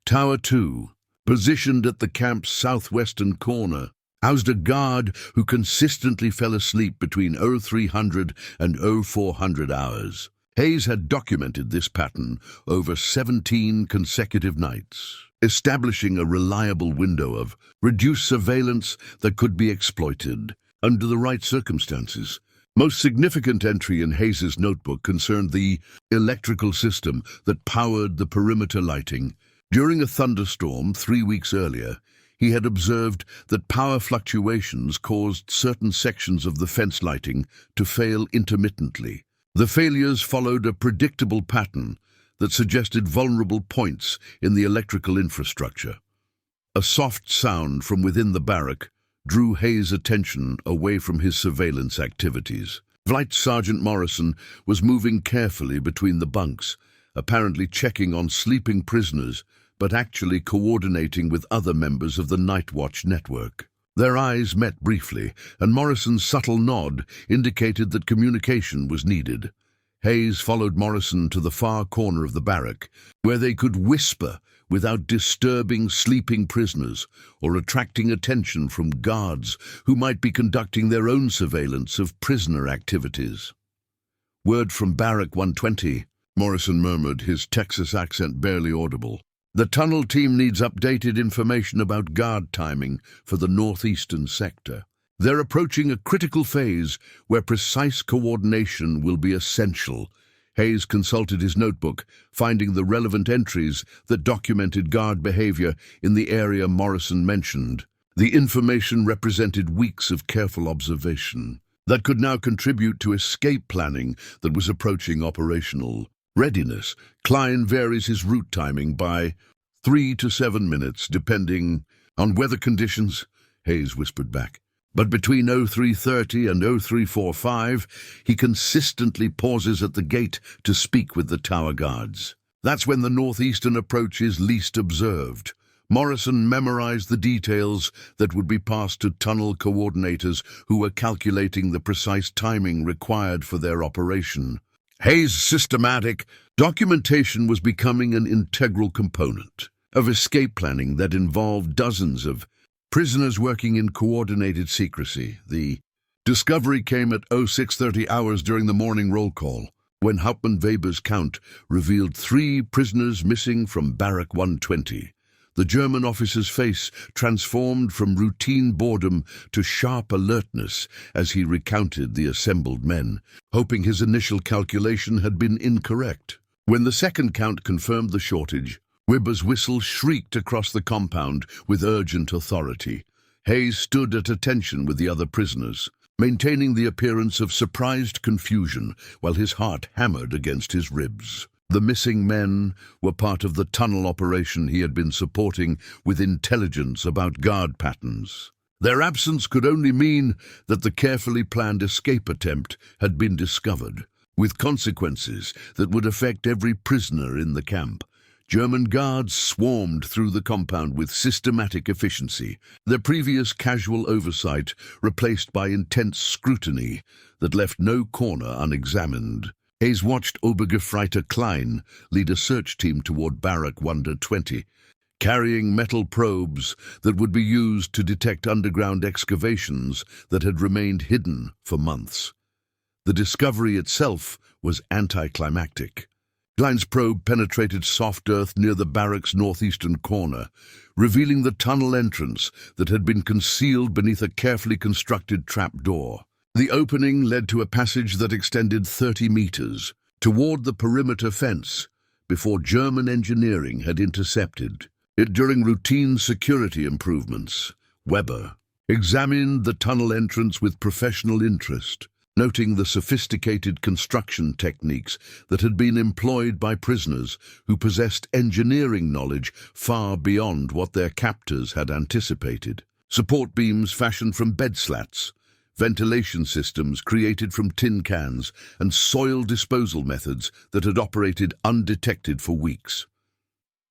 Tower 2, positioned at the camp's southwestern corner, housed a guard who consistently fell asleep between 0300 and 0400 hours. Hayes had documented this pattern over 17 consecutive nights, establishing a reliable window of reduced surveillance that could be exploited under the right circumstances. Most significant entry in Hayes's notebook concerned the electrical system that powered the perimeter lighting. During a thunderstorm 3 weeks earlier, he had observed that power fluctuations caused certain sections of the fence lighting to fail intermittently. The failures followed a predictable pattern that suggested vulnerable points in the electrical infrastructure. A soft sound from within the barrack drew Hayes' attention away from his surveillance activities. Flight Sergeant Morrison was moving carefully between the bunks, apparently checking on sleeping prisoners, but actually coordinating with other members of the Night Watch network. Their eyes met briefly, and Morrison's subtle nod indicated that communication was needed. Hayes followed Morrison to the far corner of the barrack, where they could whisper without disturbing sleeping prisoners or attracting attention from guards who might be conducting their own surveillance of prisoner activities. "Word from Barrack 120, Morrison murmured, his Texas accent barely audible. "The tunnel team needs updated information about guard timing for the northeastern sector. They're approaching a critical phase where precise coordination will be essential." Hayes consulted his notebook, finding the relevant entries that documented guard behavior in the area Morrison mentioned. The information represented weeks of careful observation that could now contribute to escape planning that was approaching operational readiness. Klein varies his route timing by 3 to 7 minutes, depending on weather conditions, Hayes whispered back. But between 0330 and 0345, he consistently pauses at the gate to speak with the tower guards. That's when the northeastern approach is least observed. Morrison memorized the details that would be passed to tunnel coordinators who were calculating the precise timing required for their operation. Hayes' systematic documentation was becoming an integral component of escape planning that involved dozens of prisoners working in coordinated secrecy. The discovery came at 0630 hours during the morning roll call, when Hauptmann Weber's count revealed 3 prisoners missing from Barrack 120. The German officer's face transformed from routine boredom to sharp alertness as he recounted the assembled men, hoping his initial calculation had been incorrect. When the second count confirmed the shortage, Weber's whistle shrieked across the compound with urgent authority. Hayes stood at attention with the other prisoners, maintaining the appearance of surprised confusion while his heart hammered against his ribs. The missing men were part of the tunnel operation he had been supporting with intelligence about guard patterns. Their absence could only mean that the carefully planned escape attempt had been discovered, with consequences that would affect every prisoner in the camp. German guards swarmed through the compound with systematic efficiency, their previous casual oversight replaced by intense scrutiny that left no corner unexamined. Hayes watched Obergefreiter Klein lead a search team toward Barrack 120, carrying metal probes that would be used to detect underground excavations that had remained hidden for months. The discovery itself was anticlimactic. Klein's probe penetrated soft earth near the barrack's northeastern corner, revealing the tunnel entrance that had been concealed beneath a carefully constructed trapdoor. The opening led to a passage that extended 30 meters toward the perimeter fence before German engineering had intercepted it during routine security improvements. Weber examined the tunnel entrance with professional interest, noting the sophisticated construction techniques that had been employed by prisoners who possessed engineering knowledge far beyond what their captors had anticipated. Support beams fashioned from bed slats, ventilation systems created from tin cans, and soil disposal methods that had operated undetected for weeks.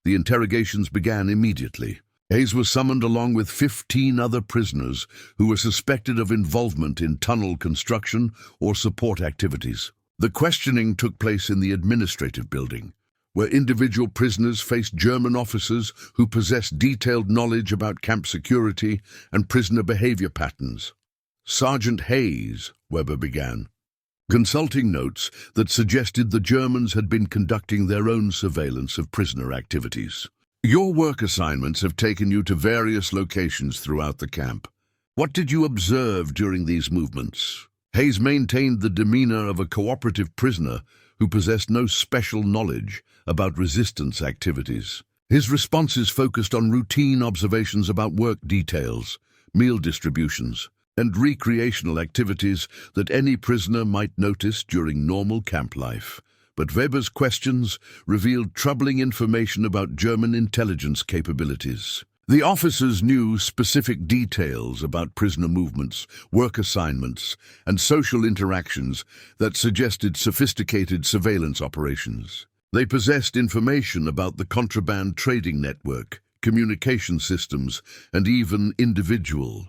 The interrogations began immediately. Hayes was summoned along with 15 other prisoners who were suspected of involvement in tunnel construction or support activities. The questioning took place in the administrative building, where individual prisoners faced German officers who possessed detailed knowledge about camp security and prisoner behavior patterns. "Sergeant Hayes," Weber began, consulting notes that suggested the Germans had been conducting their own surveillance of prisoner activities. "Your work assignments have taken you to various locations throughout the camp. What did you observe during these movements?" Hayes maintained the demeanor of a cooperative prisoner who possessed no special knowledge about resistance activities. His responses focused on routine observations about work details, meal distributions, and recreational activities that any prisoner might notice during normal camp life. But Weber's questions revealed troubling information about German intelligence capabilities. The officers knew specific details about prisoner movements, work assignments, and social interactions that suggested sophisticated surveillance operations. They possessed information about the contraband trading network, communication systems, and even individual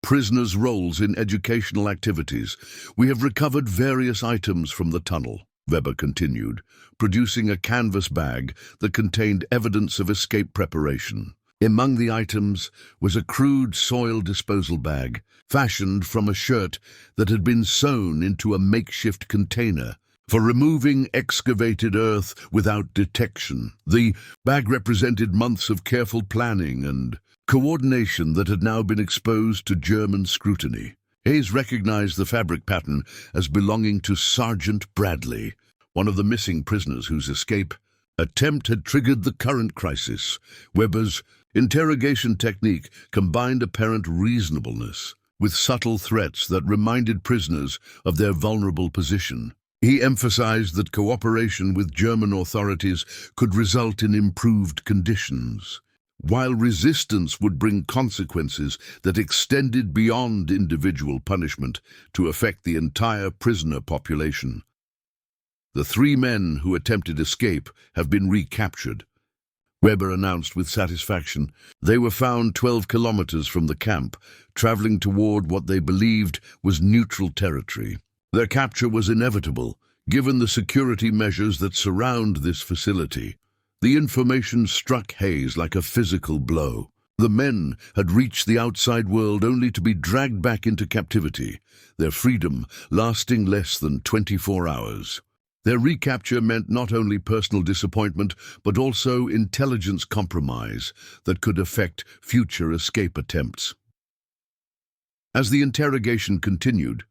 prisoners' roles in educational activities. "We have recovered various items from the tunnel," Weber continued, producing a canvas bag that contained evidence of escape preparation. Among the items was a crude soil disposal bag, fashioned from a shirt that had been sewn into a makeshift container for removing excavated earth without detection. The bag represented months of careful planning and coordination that had now been exposed to German scrutiny. Hayes recognized the fabric pattern as belonging to Sergeant Bradley, one of the missing prisoners whose escape attempt had triggered the current crisis. Weber's interrogation technique combined apparent reasonableness with subtle threats that reminded prisoners of their vulnerable position. He emphasized that cooperation with German authorities could result in improved conditions, while resistance would bring consequences that extended beyond individual punishment to affect the entire prisoner population. "The 3 men who attempted escape have been recaptured," Weber announced with satisfaction. They were found 12 kilometers from the camp, traveling toward what they believed was neutral territory. Their capture was inevitable, given the security measures that surround this facility. The information struck Hayes like a physical blow. The men had reached the outside world only to be dragged back into captivity, their freedom lasting less than 24 hours. Their recapture meant not only personal disappointment, but also intelligence compromise that could affect future escape attempts. As the interrogation continued,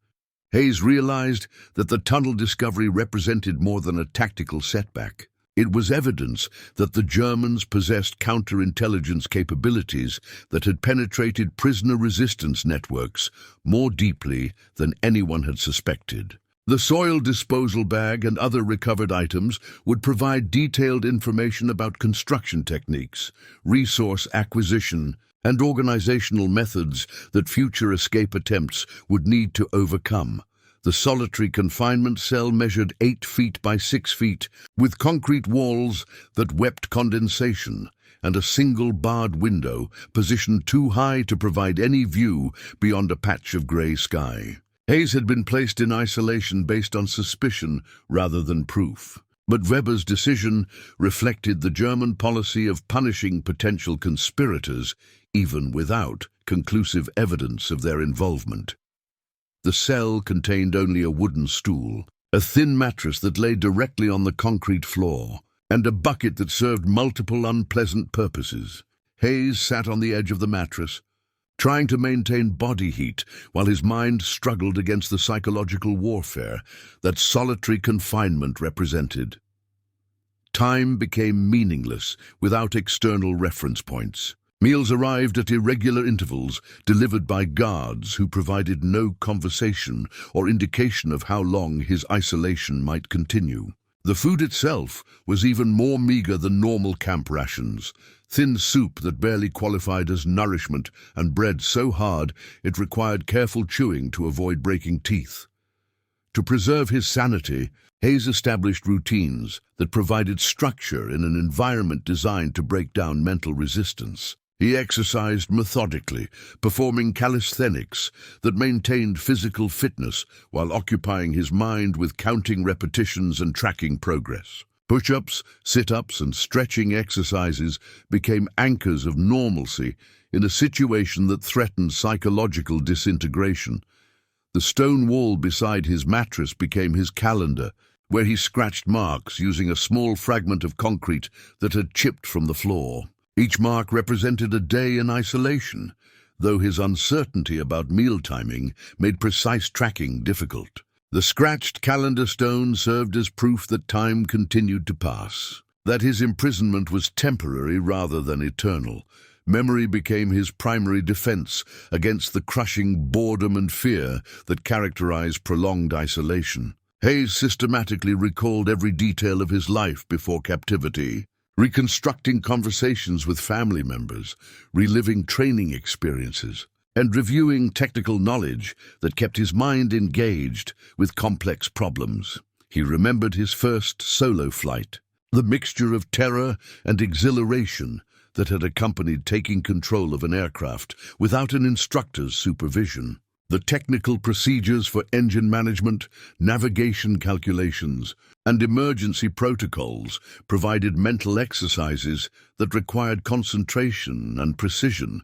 Hayes realized that the tunnel discovery represented more than a tactical setback. It was evidence that the Germans possessed counterintelligence capabilities that had penetrated prisoner resistance networks more deeply than anyone had suspected. The soil disposal bag and other recovered items would provide detailed information about construction techniques, resource acquisition, and organizational methods that future escape attempts would need to overcome. The solitary confinement cell measured 8 feet by 6 feet, with concrete walls that wept condensation, and a single barred window positioned too high to provide any view beyond a patch of gray sky. Hayes had been placed in isolation based on suspicion rather than proof. But Weber's decision reflected the German policy of punishing potential conspirators even without conclusive evidence of their involvement. The cell contained only a wooden stool, a thin mattress that lay directly on the concrete floor, and a bucket that served multiple unpleasant purposes. Hayes sat on the edge of the mattress, trying to maintain body heat while his mind struggled against the psychological warfare that solitary confinement represented. Time became meaningless without external reference points. Meals arrived at irregular intervals, delivered by guards who provided no conversation or indication of how long his isolation might continue. The food itself was even more meager than normal camp rations. Thin soup that barely qualified as nourishment and bread so hard it required careful chewing to avoid breaking teeth. To preserve his sanity, Hayes established routines that provided structure in an environment designed to break down mental resistance. He exercised methodically, performing calisthenics that maintained physical fitness while occupying his mind with counting repetitions and tracking progress. Push-ups, sit-ups, and stretching exercises became anchors of normalcy in a situation that threatened psychological disintegration. The stone wall beside his mattress became his calendar, where he scratched marks using a small fragment of concrete that had chipped from the floor. Each mark represented a day in isolation, though his uncertainty about meal timing made precise tracking difficult. The scratched calendar stone served as proof that time continued to pass, that his imprisonment was temporary rather than eternal. Memory became his primary defense against the crushing boredom and fear that characterized prolonged isolation. Hayes systematically recalled every detail of his life before captivity, reconstructing conversations with family members, reliving training experiences, and reviewing technical knowledge that kept his mind engaged with complex problems. He remembered his first solo flight, the mixture of terror and exhilaration that had accompanied taking control of an aircraft without an instructor's supervision. The technical procedures for engine management, navigation calculations, and emergency protocols provided mental exercises that required concentration and precision.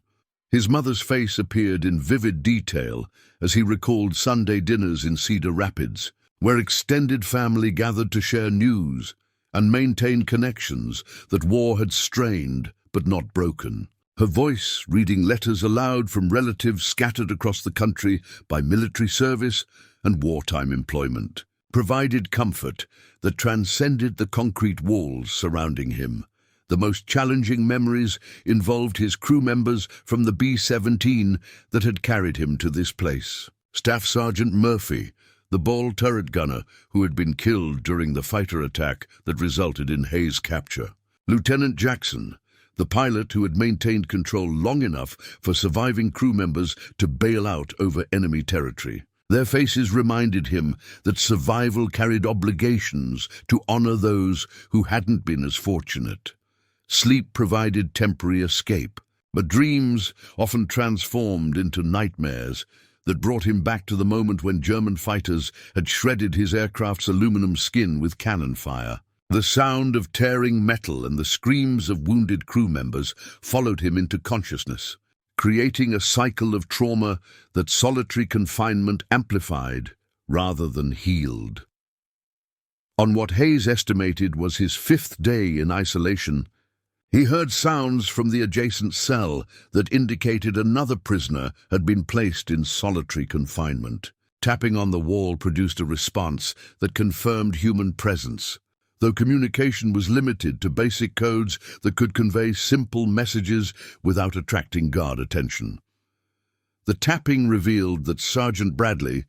His mother's face appeared in vivid detail as he recalled Sunday dinners in Cedar Rapids, where extended family gathered to share news and maintain connections that war had strained but not broken. Her voice, reading letters aloud from relatives scattered across the country by military service and wartime employment, provided comfort that transcended the concrete walls surrounding him. The most challenging memories involved his crew members from the B-17 that had carried him to this place. Staff Sergeant Murphy, the ball turret gunner who had been killed during the fighter attack that resulted in Hayes' capture. Lieutenant Jackson, the pilot who had maintained control long enough for surviving crew members to bail out over enemy territory. Their faces reminded him that survival carried obligations to honor those who hadn't been as fortunate. Sleep provided temporary escape, but dreams often transformed into nightmares that brought him back to the moment when German fighters had shredded his aircraft's aluminum skin with cannon fire. The sound of tearing metal and the screams of wounded crew members followed him into consciousness, creating a cycle of trauma that solitary confinement amplified rather than healed. On what Hayes estimated was his 5th day in isolation, he heard sounds from the adjacent cell that indicated another prisoner had been placed in solitary confinement. Tapping on the wall produced a response that confirmed human presence, though communication was limited to basic codes that could convey simple messages without attracting guard attention. The tapping revealed that Sergeant Bradley,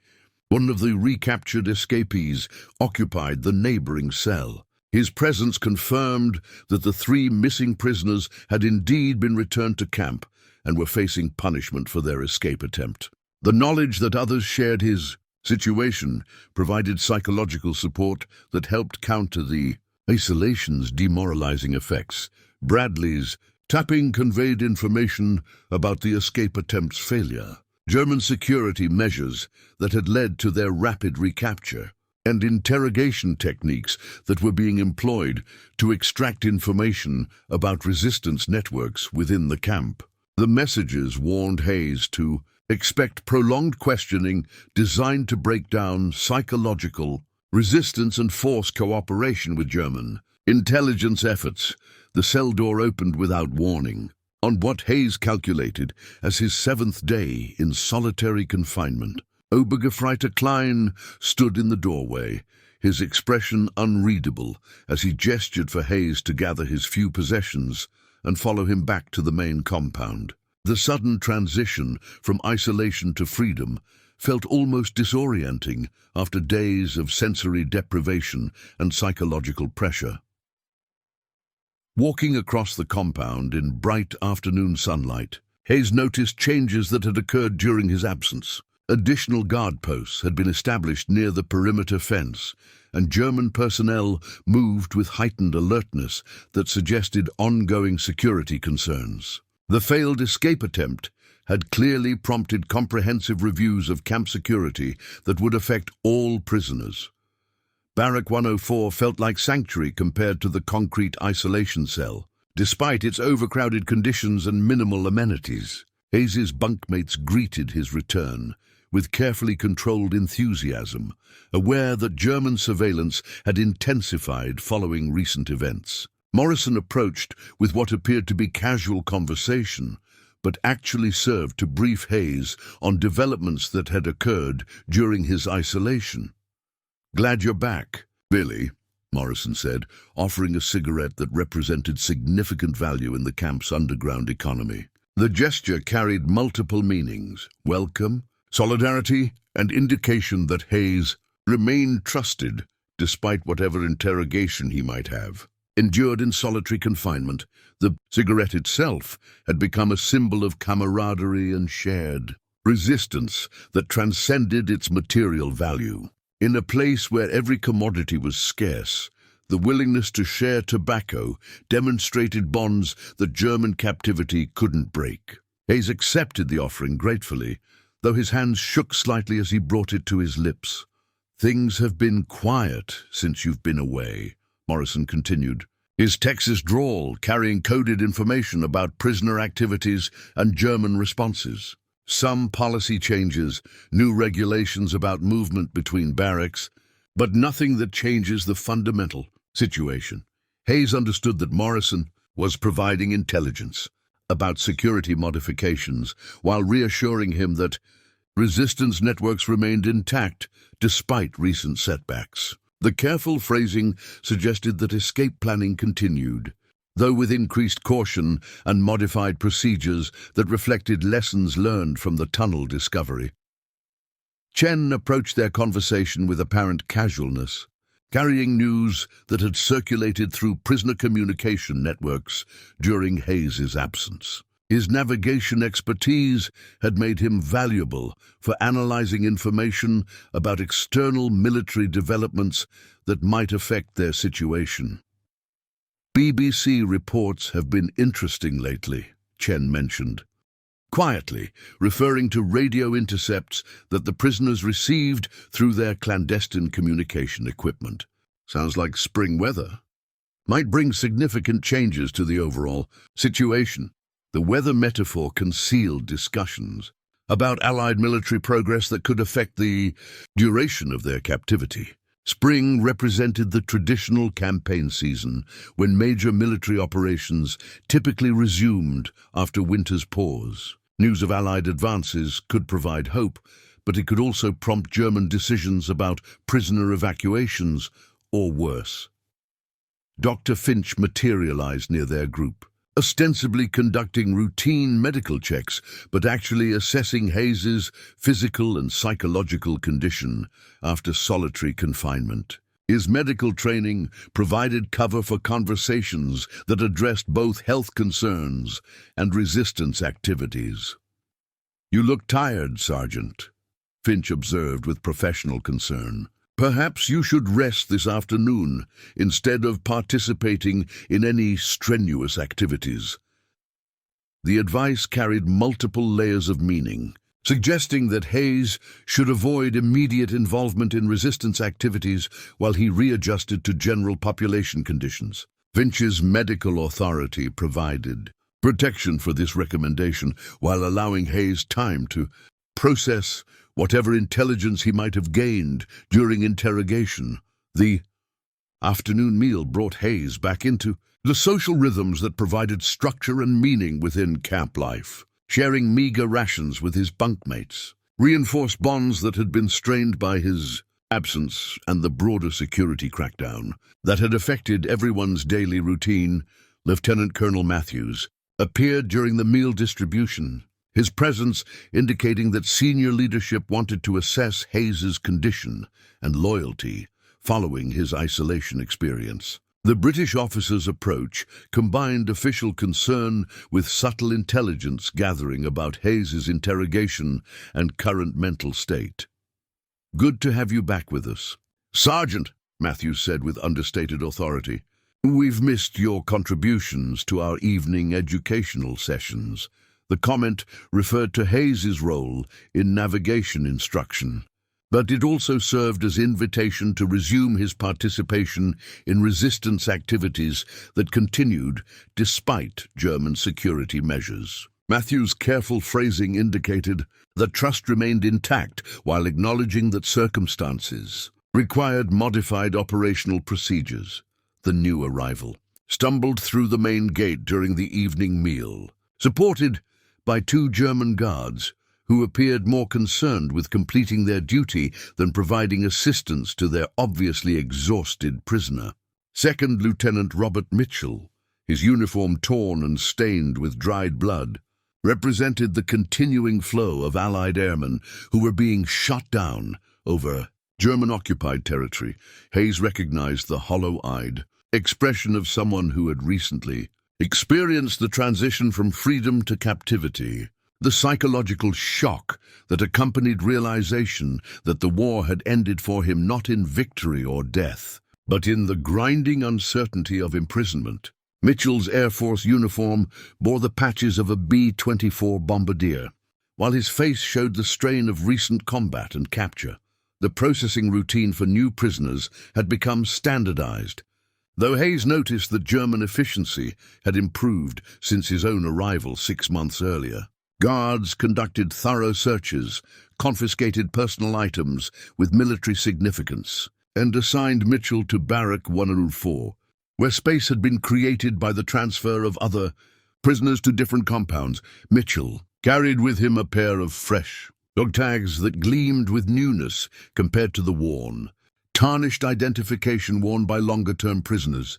one of the recaptured escapees, occupied the neighboring cell. His presence confirmed that the 3 missing prisoners had indeed been returned to camp and were facing punishment for their escape attempt. The knowledge that others shared his situation provided psychological support that helped counter the isolation's demoralizing effects. Bradley's tapping conveyed information about the escape attempt's failure, German security measures that had led to their rapid recapture, and interrogation techniques that were being employed to extract information about resistance networks within the camp. The messages warned Hayes to expect prolonged questioning designed to break down psychological resistance and force cooperation with German intelligence efforts. The cell door opened without warning, on what Hayes calculated as his 7th day in solitary confinement. Obergefreiter Klein stood in the doorway, his expression unreadable as he gestured for Hayes to gather his few possessions and follow him back to the main compound. The sudden transition from isolation to freedom felt almost disorienting after days of sensory deprivation and psychological pressure. Walking across the compound in bright afternoon sunlight, Hayes noticed changes that had occurred during his absence. Additional guard posts had been established near the perimeter fence, and German personnel moved with heightened alertness that suggested ongoing security concerns. The failed escape attempt had clearly prompted comprehensive reviews of camp security that would affect all prisoners. Barrack 104 felt like sanctuary compared to the concrete isolation cell, despite its overcrowded conditions and minimal amenities. Hayes's bunkmates greeted his return with carefully controlled enthusiasm, aware that German surveillance had intensified following recent events. Morrison approached with what appeared to be casual conversation, but actually served to brief Hayes on developments that had occurred during his isolation. "Glad you're back, Billy," Morrison said, offering a cigarette that represented significant value in the camp's underground economy. The gesture carried multiple meanings: welcome, solidarity, and indication that Hayes remained trusted despite whatever interrogation he might have. Endured in solitary confinement, the cigarette itself had become a symbol of camaraderie and shared resistance that transcended its material value. In a place where every commodity was scarce, the willingness to share tobacco demonstrated bonds that German captivity couldn't break. Hayes accepted the offering gratefully, though his hands shook slightly as he brought it to his lips. "Things have been quiet since you've been away," Morrison continued, his Texas drawl carrying coded information about prisoner activities and German responses. Some policy changes, new regulations about movement between barracks, but nothing that changes the fundamental situation. Hayes understood that Morrison was providing intelligence about security modifications, while reassuring him that resistance networks remained intact despite recent setbacks. The careful phrasing suggested that escape planning continued, though with increased caution and modified procedures that reflected lessons learned from the tunnel discovery. Chen approached their conversation with apparent casualness, carrying news that had circulated through prisoner communication networks during Hayes's absence. His navigation expertise had made him valuable for analyzing information about external military developments that might affect their situation. "BBC reports have been interesting lately," Chen mentioned, quietly referring to radio intercepts that the prisoners received through their clandestine communication equipment. "Sounds like spring weather. Might bring significant changes to the overall situation." The weather metaphor concealed discussions about Allied military progress that could affect the duration of their captivity. Spring represented the traditional campaign season, when major military operations typically resumed after winter's pause. News of Allied advances could provide hope, but it could also prompt German decisions about prisoner evacuations, or worse. Dr. Finch materialized near their group, ostensibly conducting routine medical checks, but actually assessing Hayes's physical and psychological condition after solitary confinement. His medical training provided cover for conversations that addressed both health concerns and resistance activities. "You look tired, Sergeant," Finch observed with professional concern. "Perhaps you should rest this afternoon instead of participating in any strenuous activities." The advice carried multiple layers of meaning, suggesting that Hayes should avoid immediate involvement in resistance activities while he readjusted to general population conditions. Finch's medical authority provided protection for this recommendation, while allowing Hayes time to process whatever intelligence he might have gained during interrogation. The afternoon meal brought Hayes back into the social rhythms that provided structure and meaning within camp life. Sharing meager rations with his bunkmates reinforced bonds that had been strained by his absence and the broader security crackdown that had affected everyone's daily routine. Lieutenant Colonel Matthews appeared during the meal distribution, his presence indicating that senior leadership wanted to assess Hayes's condition and loyalty following his isolation experience. The British officer's approach combined official concern with subtle intelligence gathering about Hayes's interrogation and current mental state. "Good to have you back with us, Sergeant," Matthews said with understated authority. "We've missed your contributions to our evening educational sessions." The comment referred to Hayes's role in navigation instruction, but it also served as invitation to resume his participation in resistance activities that continued despite German security measures. Matthews' careful phrasing indicated that trust remained intact while acknowledging that circumstances required modified operational procedures. The new arrival stumbled through the main gate during the evening meal, supported by 2 German guards who appeared more concerned with completing their duty than providing assistance to their obviously exhausted prisoner. Second Lieutenant Robert Mitchell, his uniform torn and stained with dried blood, represented the continuing flow of Allied airmen who were being shot down over German-occupied territory. Hayes recognized the hollow-eyed expression of someone who had recently experienced the transition from freedom to captivity, the psychological shock that accompanied realization that the war had ended for him not in victory or death, but in the grinding uncertainty of imprisonment. Mitchell's Air Force uniform bore the patches of a B-24 bombardier, while his face showed the strain of recent combat and capture. The processing routine for new prisoners had become standardized, though Hayes noticed that German efficiency had improved since his own arrival 6 months earlier. Guards conducted thorough searches, confiscated personal items with military significance, and assigned Mitchell to Barrack 104, where space had been created by the transfer of other prisoners to different compounds. Mitchell carried with him a pair of fresh dog tags that gleamed with newness compared to the worn, tarnished identification worn by longer-term prisoners.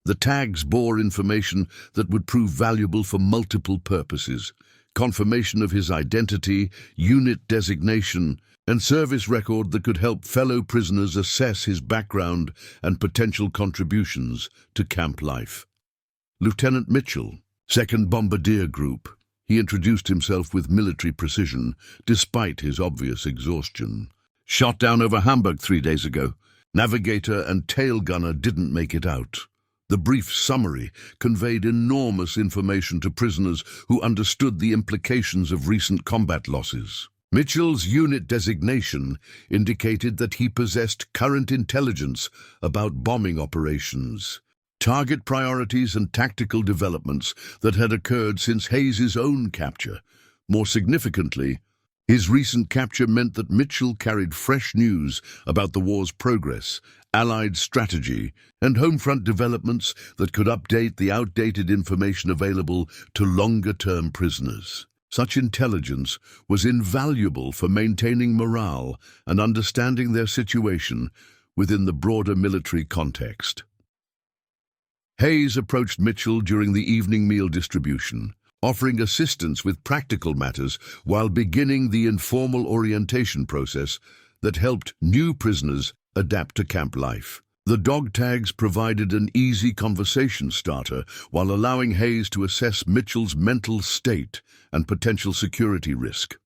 The tags bore information that would prove valuable for multiple purposes: confirmation of his identity, unit designation, and service record that could help fellow prisoners assess his background and potential contributions to camp life. Lieutenant Mitchell, 2nd Bombardier Group. He introduced himself with military precision, despite his obvious exhaustion. "Shot down over Hamburg 3 days ago. Navigator and tail gunner didn't make it out." The brief summary conveyed enormous information to prisoners who understood the implications of recent combat losses. Mitchell's unit designation indicated that he possessed current intelligence about bombing operations, target priorities and tactical developments that had occurred since Hayes's own capture. More significantly, his recent capture meant that Mitchell carried fresh news about the war's progress, Allied strategy, and homefront developments that could update the outdated information available to longer-term prisoners. Such intelligence was invaluable for maintaining morale and understanding their situation within the broader military context. Hayes approached Mitchell during the evening meal distribution, offering assistance with practical matters while beginning the informal orientation process that helped new prisoners adapt to camp life. The dog tags provided an easy conversation starter while allowing Hayes to assess Mitchell's mental state and potential security risk.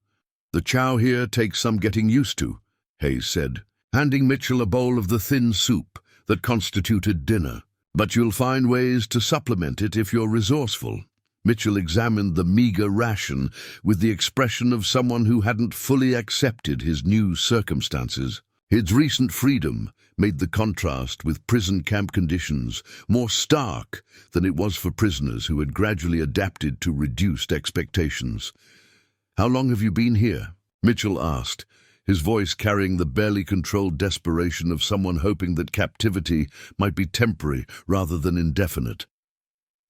"The chow here takes some getting used to," Hayes said, handing Mitchell a bowl of the thin soup that constituted dinner. "But you'll find ways to supplement it if you're resourceful." Mitchell examined the meager ration with the expression of someone who hadn't fully accepted his new circumstances. His recent freedom made the contrast with prison camp conditions more stark than it was for prisoners who had gradually adapted to reduced expectations. "How long have you been here?" Mitchell asked, his voice carrying the barely controlled desperation of someone hoping that captivity might be temporary rather than indefinite.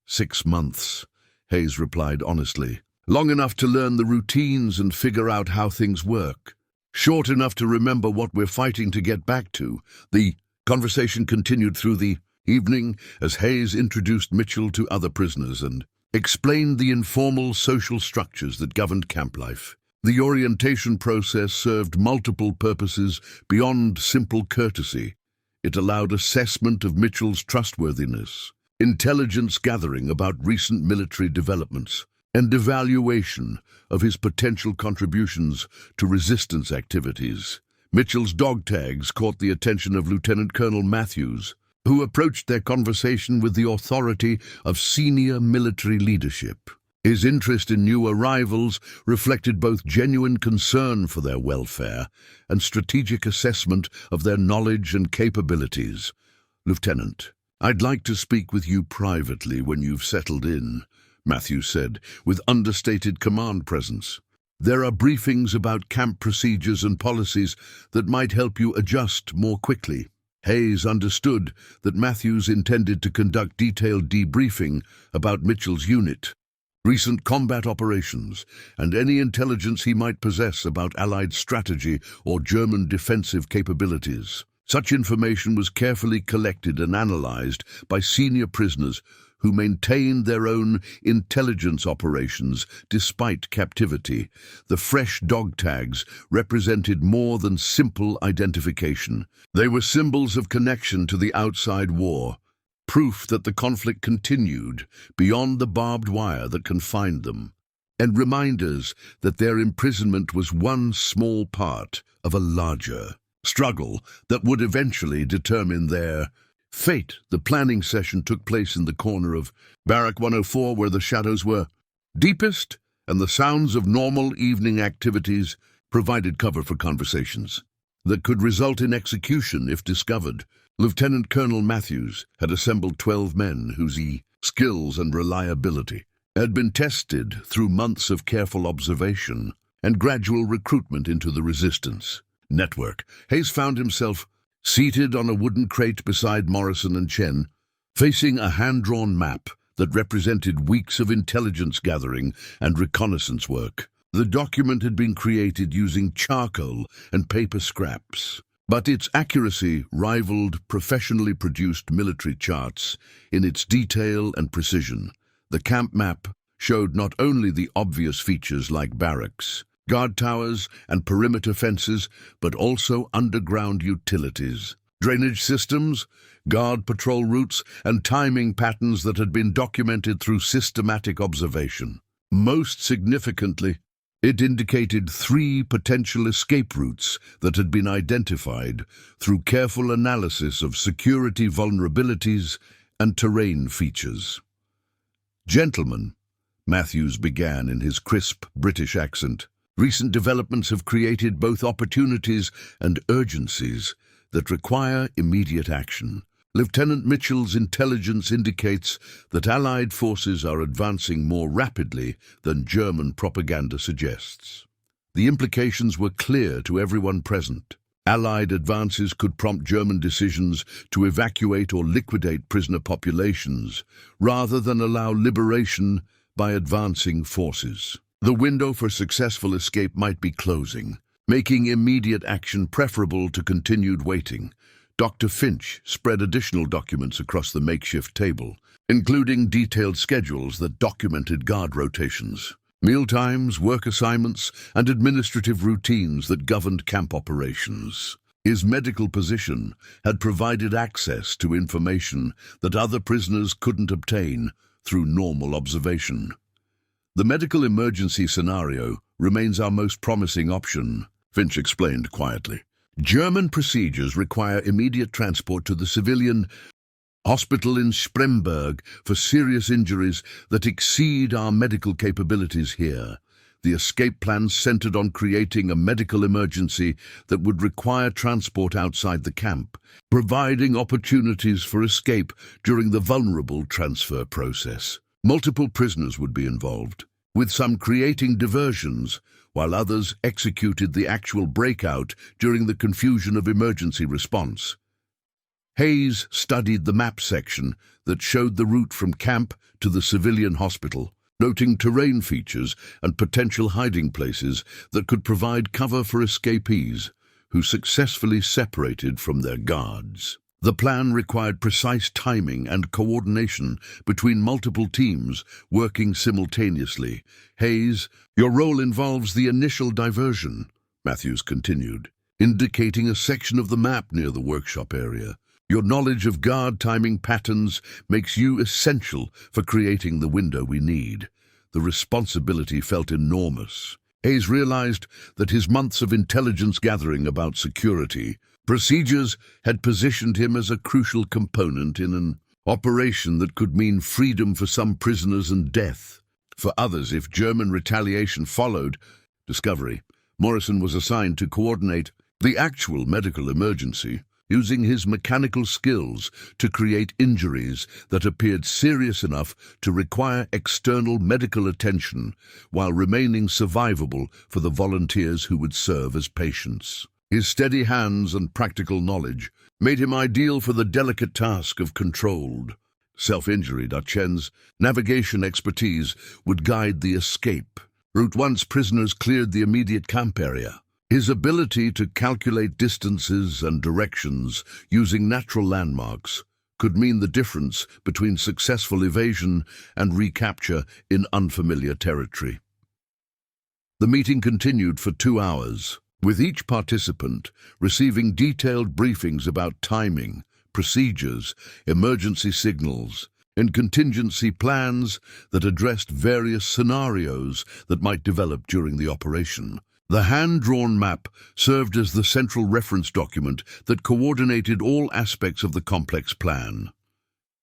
6 months, Hayes replied honestly. "Long enough to learn the routines and figure out how things work. Short enough to remember what we're fighting to get back to." The conversation continued through the evening as Hayes introduced Mitchell to other prisoners and explained the informal social structures that governed camp life. The orientation process served multiple purposes beyond simple courtesy. It allowed assessment of Mitchell's trustworthiness, intelligence gathering about recent military developments, and evaluation of his potential contributions to resistance activities. Mitchell's dog tags caught the attention of Lieutenant Colonel Matthews, who approached their conversation with the authority of senior military leadership. His interest in new arrivals reflected both genuine concern for their welfare and strategic assessment of their knowledge and capabilities. "Lieutenant, I'd like to speak with you privately when you've settled in," Matthews said, with understated command presence. "There are briefings about camp procedures and policies that might help you adjust more quickly." Hayes understood that Matthews intended to conduct detailed debriefing about Mitchell's unit, recent combat operations, and any intelligence he might possess about Allied strategy or German defensive capabilities. Such information was carefully collected and analyzed by senior prisoners who maintained their own intelligence operations despite captivity. The fresh dog tags represented more than simple identification. They were symbols of connection to the outside war, proof that the conflict continued beyond the barbed wire that confined them, and reminders that their imprisonment was one small part of a larger struggle that would eventually determine their fate. The planning session took place in the corner of Barrack 104, where the shadows were deepest and the sounds of normal evening activities provided cover for conversations that could result in execution if discovered. Lieutenant Colonel Matthews had assembled 12 men whose skills and reliability had been tested through months of careful observation and gradual recruitment into the resistance network. Hayes found himself seated on a wooden crate beside Morrison and Chen, facing a hand-drawn map that represented weeks of intelligence gathering and reconnaissance work. The document had been created using charcoal and paper scraps, but its accuracy rivaled professionally produced military charts in its detail and precision. The camp map showed not only the obvious features like barracks, guard towers, and perimeter fences, but also underground utilities, drainage systems, guard patrol routes, and timing patterns that had been documented through systematic observation. Most significantly, it indicated 3 potential escape routes that had been identified through careful analysis of security vulnerabilities and terrain features. "Gentlemen," Matthews began in his crisp British accent, "recent developments have created both opportunities and urgencies that require immediate action. Lieutenant Mitchell's intelligence indicates that Allied forces are advancing more rapidly than German propaganda suggests. The implications were clear to everyone present. Allied advances could prompt German decisions to evacuate or liquidate prisoner populations, rather than allow liberation by advancing forces. The window for successful escape might be closing, making immediate action preferable to continued waiting." Dr. Finch spread additional documents across the makeshift table, including detailed schedules that documented guard rotations, mealtimes, work assignments, and administrative routines that governed camp operations. His medical position had provided access to information that other prisoners couldn't obtain through normal observation. "The medical emergency scenario remains our most promising option," Finch explained quietly. "German procedures require immediate transport to the civilian hospital in Spremberg for serious injuries that exceed our medical capabilities here. The escape plan centered on creating a medical emergency that would require transport outside the camp, providing opportunities for escape during the vulnerable transfer process. Multiple prisoners would be involved, with some creating diversions, while others executed the actual breakout during the confusion of emergency response." Hayes studied the map section that showed the route from camp to the civilian hospital, noting terrain features and potential hiding places that could provide cover for escapees who successfully separated from their guards. The plan required precise timing and coordination between multiple teams working simultaneously. "Hayes, your role involves the initial diversion," Matthews continued, indicating a section of the map near the workshop area. "Your knowledge of guard timing patterns makes you essential for creating the window we need." The responsibility felt enormous. Hayes realized that his months of intelligence gathering about security Procedures had positioned him as a crucial component in an operation that could mean freedom for some prisoners and death for others if German retaliation followed discovery. Morrison was assigned to coordinate the actual medical emergency, using his mechanical skills to create injuries that appeared serious enough to require external medical attention while remaining survivable for the volunteers who would serve as patients. His steady hands and practical knowledge made him ideal for the delicate task of controlled self-injury. Chen's navigation expertise would guide the escape route once prisoners cleared the immediate camp area. His ability to calculate distances and directions using natural landmarks could mean the difference between successful evasion and recapture in unfamiliar territory. The meeting continued for 2 hours, with each participant receiving detailed briefings about timing, procedures, emergency signals, and contingency plans that addressed various scenarios that might develop during the operation. The hand-drawn map served as the central reference document that coordinated all aspects of the complex plan.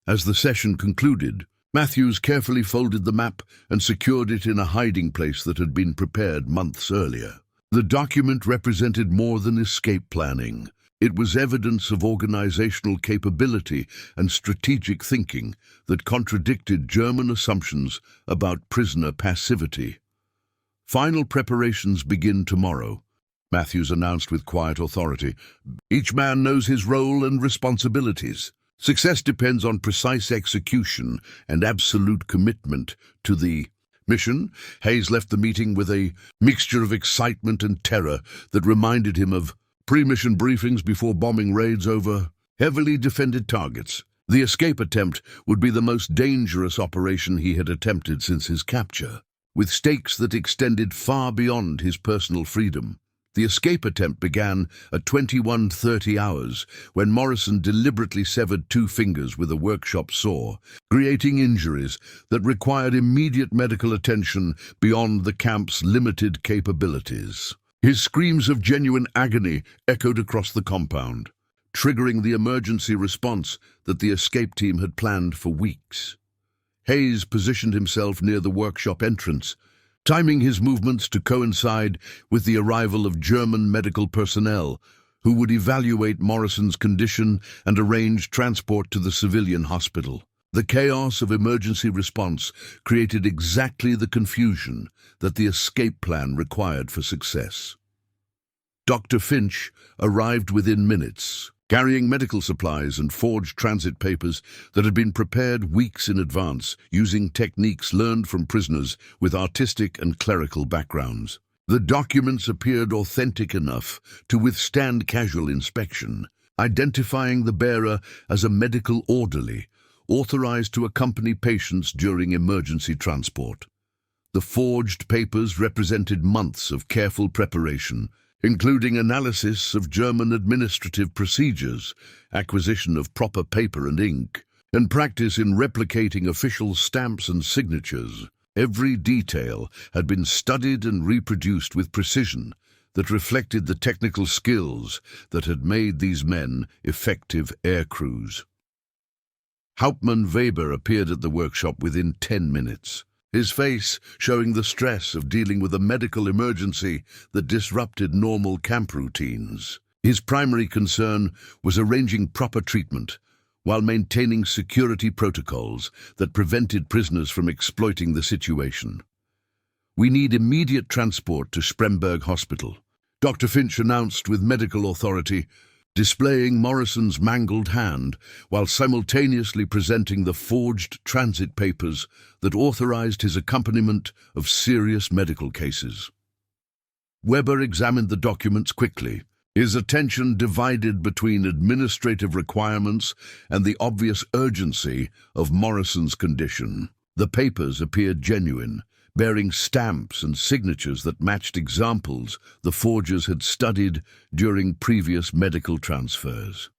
As the session concluded, Matthews carefully folded the map and secured it in a hiding place that had been prepared months earlier. The document represented more than escape planning. It was evidence of organizational capability and strategic thinking that contradicted German assumptions about prisoner passivity. Final preparations begin tomorrow, Matthews announced with quiet authority. Each man knows his role and responsibilities. Success depends on precise execution and absolute commitment to the mission. Hayes left the meeting with a mixture of excitement and terror that reminded him of pre-mission briefings before bombing raids over heavily defended targets. The escape attempt would be the most dangerous operation he had attempted since his capture, with stakes that extended far beyond his personal freedom. The escape attempt began at 21:30 hours, when Morrison deliberately severed 2 fingers with a workshop saw, creating injuries that required immediate medical attention beyond the camp's limited capabilities. His screams of genuine agony echoed across the compound, triggering the emergency response that the escape team had planned for weeks. Hayes positioned himself near the workshop entrance, timing his movements to coincide with the arrival of German medical personnel who would evaluate Morrison's condition and arrange transport to the civilian hospital. The chaos of emergency response created exactly the confusion that the escape plan required for success. Dr. Finch arrived within minutes, carrying medical supplies and forged transit papers that had been prepared weeks in advance using techniques learned from prisoners with artistic and clerical backgrounds. The documents appeared authentic enough to withstand casual inspection, identifying the bearer as a medical orderly, authorized to accompany patients during emergency transport. The forged papers represented months of careful preparation, including analysis of German administrative procedures, acquisition of proper paper and ink, and practice in replicating official stamps and signatures. Every detail had been studied and reproduced with precision that reflected the technical skills that had made these men effective air crews. Hauptmann Weber appeared at the workshop within 10 minutes. His face showing the stress of dealing with a medical emergency that disrupted normal camp routines. His primary concern was arranging proper treatment while maintaining security protocols that prevented prisoners from exploiting the situation. "We need immediate transport to Spremberg Hospital," Dr. Finch announced with medical authority, displaying Morrison's mangled hand while simultaneously presenting the forged transit papers that authorized his accompaniment of serious medical cases. Weber examined the documents quickly, his attention divided between administrative requirements and the obvious urgency of Morrison's condition. The papers appeared genuine, bearing stamps and signatures that matched examples the forgers had studied during previous medical transfers.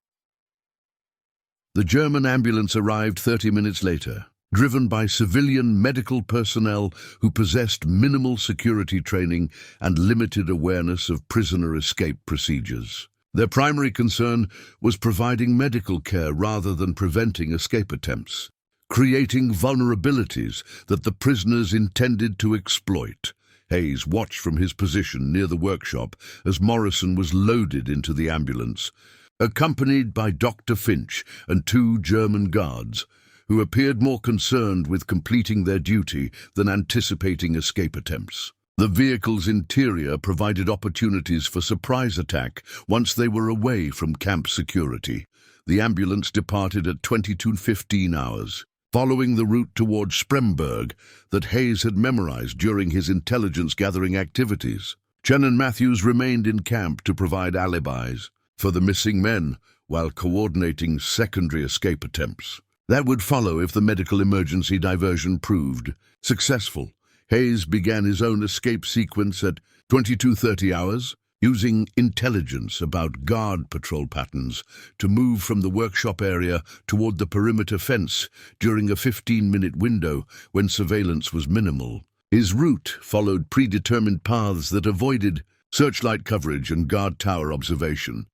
The German ambulance arrived 30 minutes later, driven by civilian medical personnel who possessed minimal security training and limited awareness of prisoner escape procedures. Their primary concern was providing medical care rather than preventing escape attempts, creating vulnerabilities that the prisoners intended to exploit. Hayes watched from his position near the workshop as Morrison was loaded into the ambulance, accompanied by Dr. Finch and 2 German guards, who appeared more concerned with completing their duty than anticipating escape attempts. The vehicle's interior provided opportunities for surprise attack once they were away from camp security. The ambulance departed at 22:15 hours, following the route towards Spremberg that Hayes had memorized during his intelligence-gathering activities. Chen and Matthews remained in camp to provide alibis for the missing men while coordinating secondary escape attempts. That would follow if the medical emergency diversion proved successful. Hayes began his own escape sequence at 22:30 hours, using intelligence about guard patrol patterns to move from the workshop area toward the perimeter fence during a 15-minute window when surveillance was minimal. His route followed predetermined paths that avoided searchlight coverage and guard tower observation.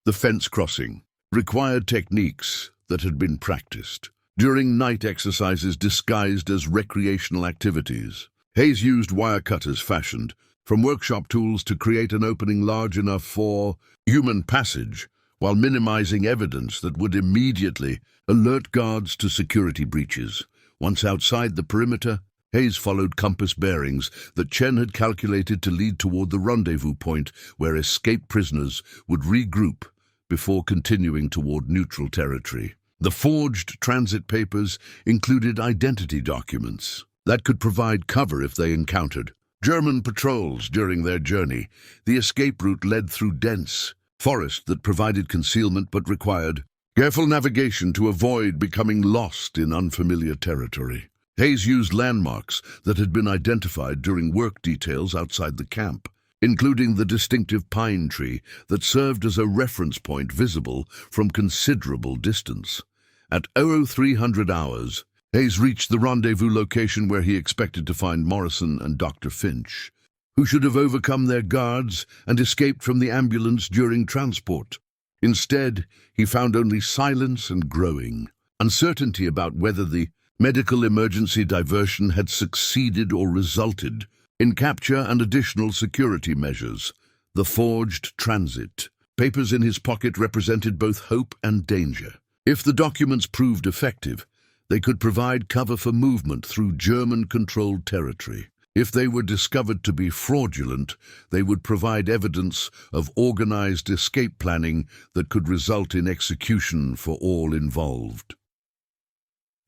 The fence crossing required techniques that had been practiced during night exercises disguised as recreational activities. Hayes used wire cutters fashioned from workshop tools to create an opening large enough for human passage, while minimizing evidence that would immediately alert guards to security breaches. Once outside the perimeter, Hayes followed compass bearings that Chen had calculated to lead toward the rendezvous point where escaped prisoners would regroup before continuing toward neutral territory. The forged transit papers included identity documents that could provide cover if they encountered German patrols during their journey. The escape route led through dense forest that provided concealment but required careful navigation to avoid becoming lost in unfamiliar territory. Hayes used landmarks that had been identified during work details outside the camp, including the distinctive pine tree that served as a reference point visible from considerable distance. At 0300 hours, Hayes reached the rendezvous location where he expected to find Morrison and Dr. Finch, who should have overcome their guards and escaped from the ambulance during transport. Instead, he found only silence and growing uncertainty about whether the medical emergency diversion had succeeded or resulted in capture and additional security measures. The forged transit papers in his pocket represented both hope and danger. If the documents proved effective, they could provide cover for movement through German-controlled territory. If they were discovered to be fraudulent, they would provide evidence of organized escape planning that could result in execution for all involved.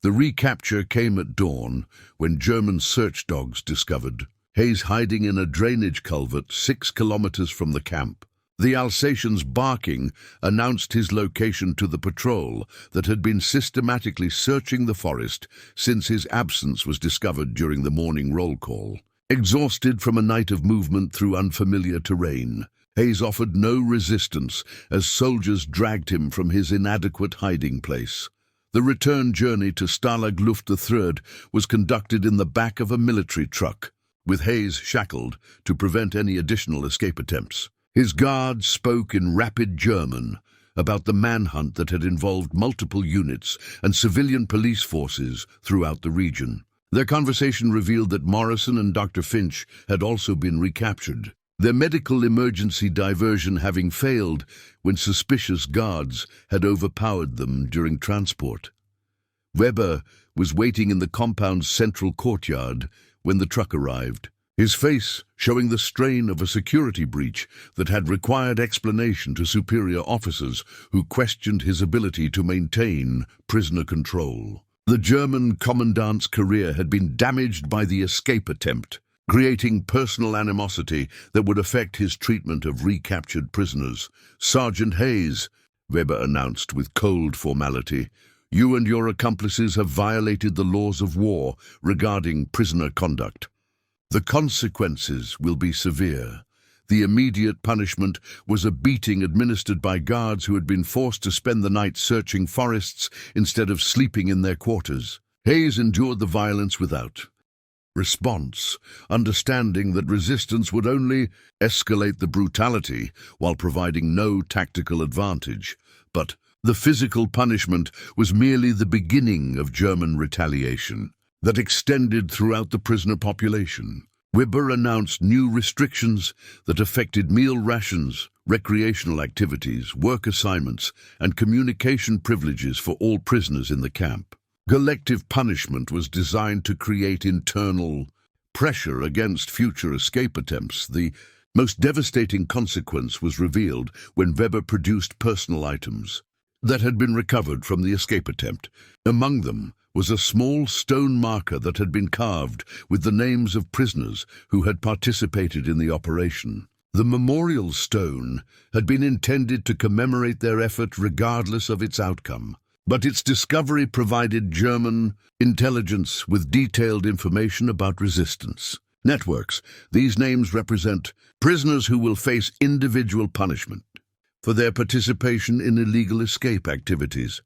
The recapture came at dawn when German search dogs discovered Hayes hiding in a drainage culvert 6 kilometers from the camp. The Alsatian's barking announced his location to the patrol that had been systematically searching the forest since his absence was discovered during the morning roll call. Exhausted from a night of movement through unfamiliar terrain, Hayes offered no resistance as soldiers dragged him from his inadequate hiding place. The return journey to Stalag Luft III was conducted in the back of a military truck, with Hayes shackled to prevent any additional escape attempts. His guards spoke in rapid German about the manhunt that had involved multiple units and civilian police forces throughout the region. Their conversation revealed that Morrison and Dr. Finch had also been recaptured, their medical emergency diversion having failed when suspicious guards had overpowered them during transport. Weber was waiting in the compound's central courtyard when the truck arrived, his face showing the strain of a security breach that had required explanation to superior officers who questioned his ability to maintain prisoner control. The German commandant's career had been damaged by the escape attempt, creating personal animosity that would affect his treatment of recaptured prisoners. "Sergeant Hayes," Weber announced with cold formality, "you and your accomplices have violated the laws of war regarding prisoner conduct. The consequences will be severe." The immediate punishment was a beating administered by guards who had been forced to spend the night searching forests instead of sleeping in their quarters. Hayes endured the violence without response, understanding that resistance would only escalate the brutality while providing no tactical advantage. But the physical punishment was merely the beginning of German retaliation that extended throughout the prisoner population. Weber announced new restrictions that affected meal rations, recreational activities, work assignments, and communication privileges for all prisoners in the camp. Collective punishment was designed to create internal pressure against future escape attempts. The most devastating consequence was revealed when Weber produced personal items that had been recovered from the escape attempt. Among them was a small stone marker that had been carved with the names of prisoners who had participated in the operation. The memorial stone had been intended to commemorate their effort regardless of its outcome. But its discovery provided German intelligence with detailed information about resistance networks. These names represent prisoners who will face individual punishment for their participation in illegal escape activities.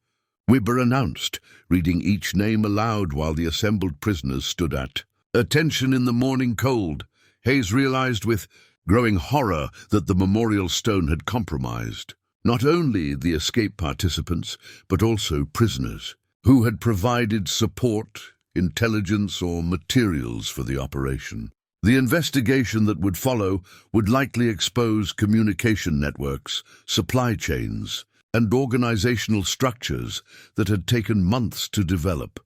Weber announced, reading each name aloud while the assembled prisoners stood at attention in the morning cold. Hayes realized with growing horror that the memorial stone had compromised not only the escape participants, but also prisoners who had provided support, intelligence, or materials for the operation. The investigation that would follow would likely expose communication networks, supply chains, and organizational structures that had taken months to develop.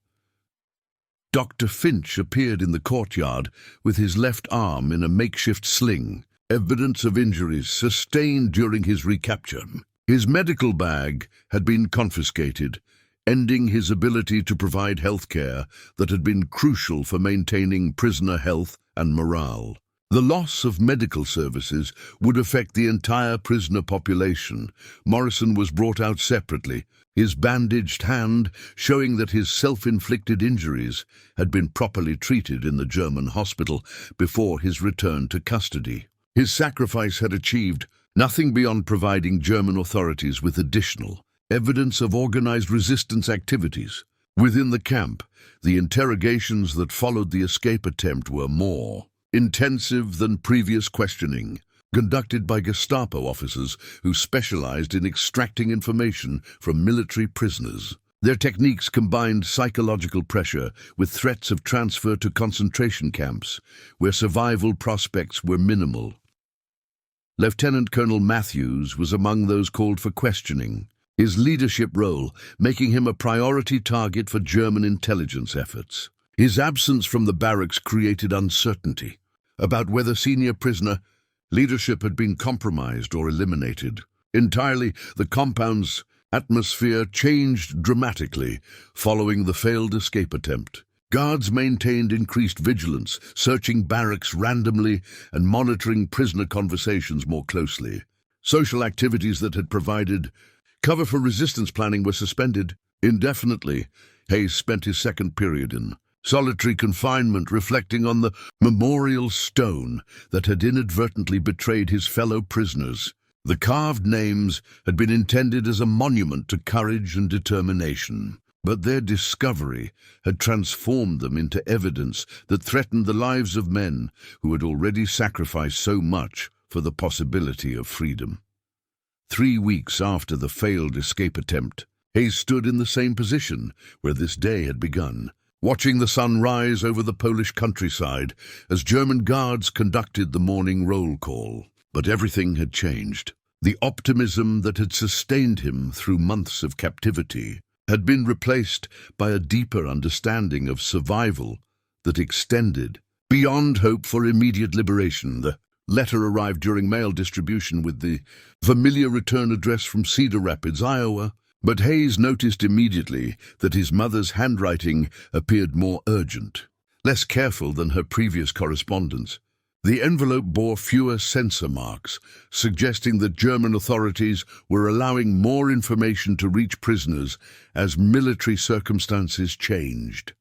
Dr. Finch appeared in the courtyard with his left arm in a makeshift sling, evidence of injuries sustained during his recapture. His medical bag had been confiscated, ending his ability to provide health care that had been crucial for maintaining prisoner health and morale. The loss of medical services would affect the entire prisoner population. Morrison was brought out separately, his bandaged hand showing that his self-inflicted injuries had been properly treated in the German hospital before his return to custody. His sacrifice had achieved nothing beyond providing German authorities with additional evidence of organized resistance activities. Within the camp, the interrogations that followed the escape attempt were more intensive than previous questioning, conducted by Gestapo officers who specialized in extracting information from military prisoners. Their techniques combined psychological pressure with threats of transfer to concentration camps, where survival prospects were minimal. Lieutenant Colonel Matthews was among those called for questioning, his leadership role making him a priority target for German intelligence efforts. His absence from the barracks created uncertainty about whether senior prisoner leadership had been compromised or eliminated. Entirely, the compound's atmosphere changed dramatically following the failed escape attempt. Guards maintained increased vigilance, searching barracks randomly and monitoring prisoner conversations more closely. Social activities that had provided cover for resistance planning were suspended indefinitely. Hayes spent his second period in solitary confinement, reflecting on the memorial stone that had inadvertently betrayed his fellow prisoners. The carved names had been intended as a monument to courage and determination, but their discovery had transformed them into evidence that threatened the lives of men who had already sacrificed so much for the possibility of freedom. 3 weeks after the failed escape attempt, Hayes stood in the same position where this day had begun, watching the sun rise over the Polish countryside as German guards conducted the morning roll call. But everything had changed. The optimism that had sustained him through months of captivity had been replaced by a deeper understanding of survival that extended beyond hope for immediate liberation. The letter arrived during mail distribution with the familiar return address from Cedar Rapids, Iowa, but Hayes noticed immediately that his mother's handwriting appeared more urgent, less careful than her previous correspondence. The envelope bore fewer censor marks, suggesting that German authorities were allowing more information to reach prisoners as military circumstances changed.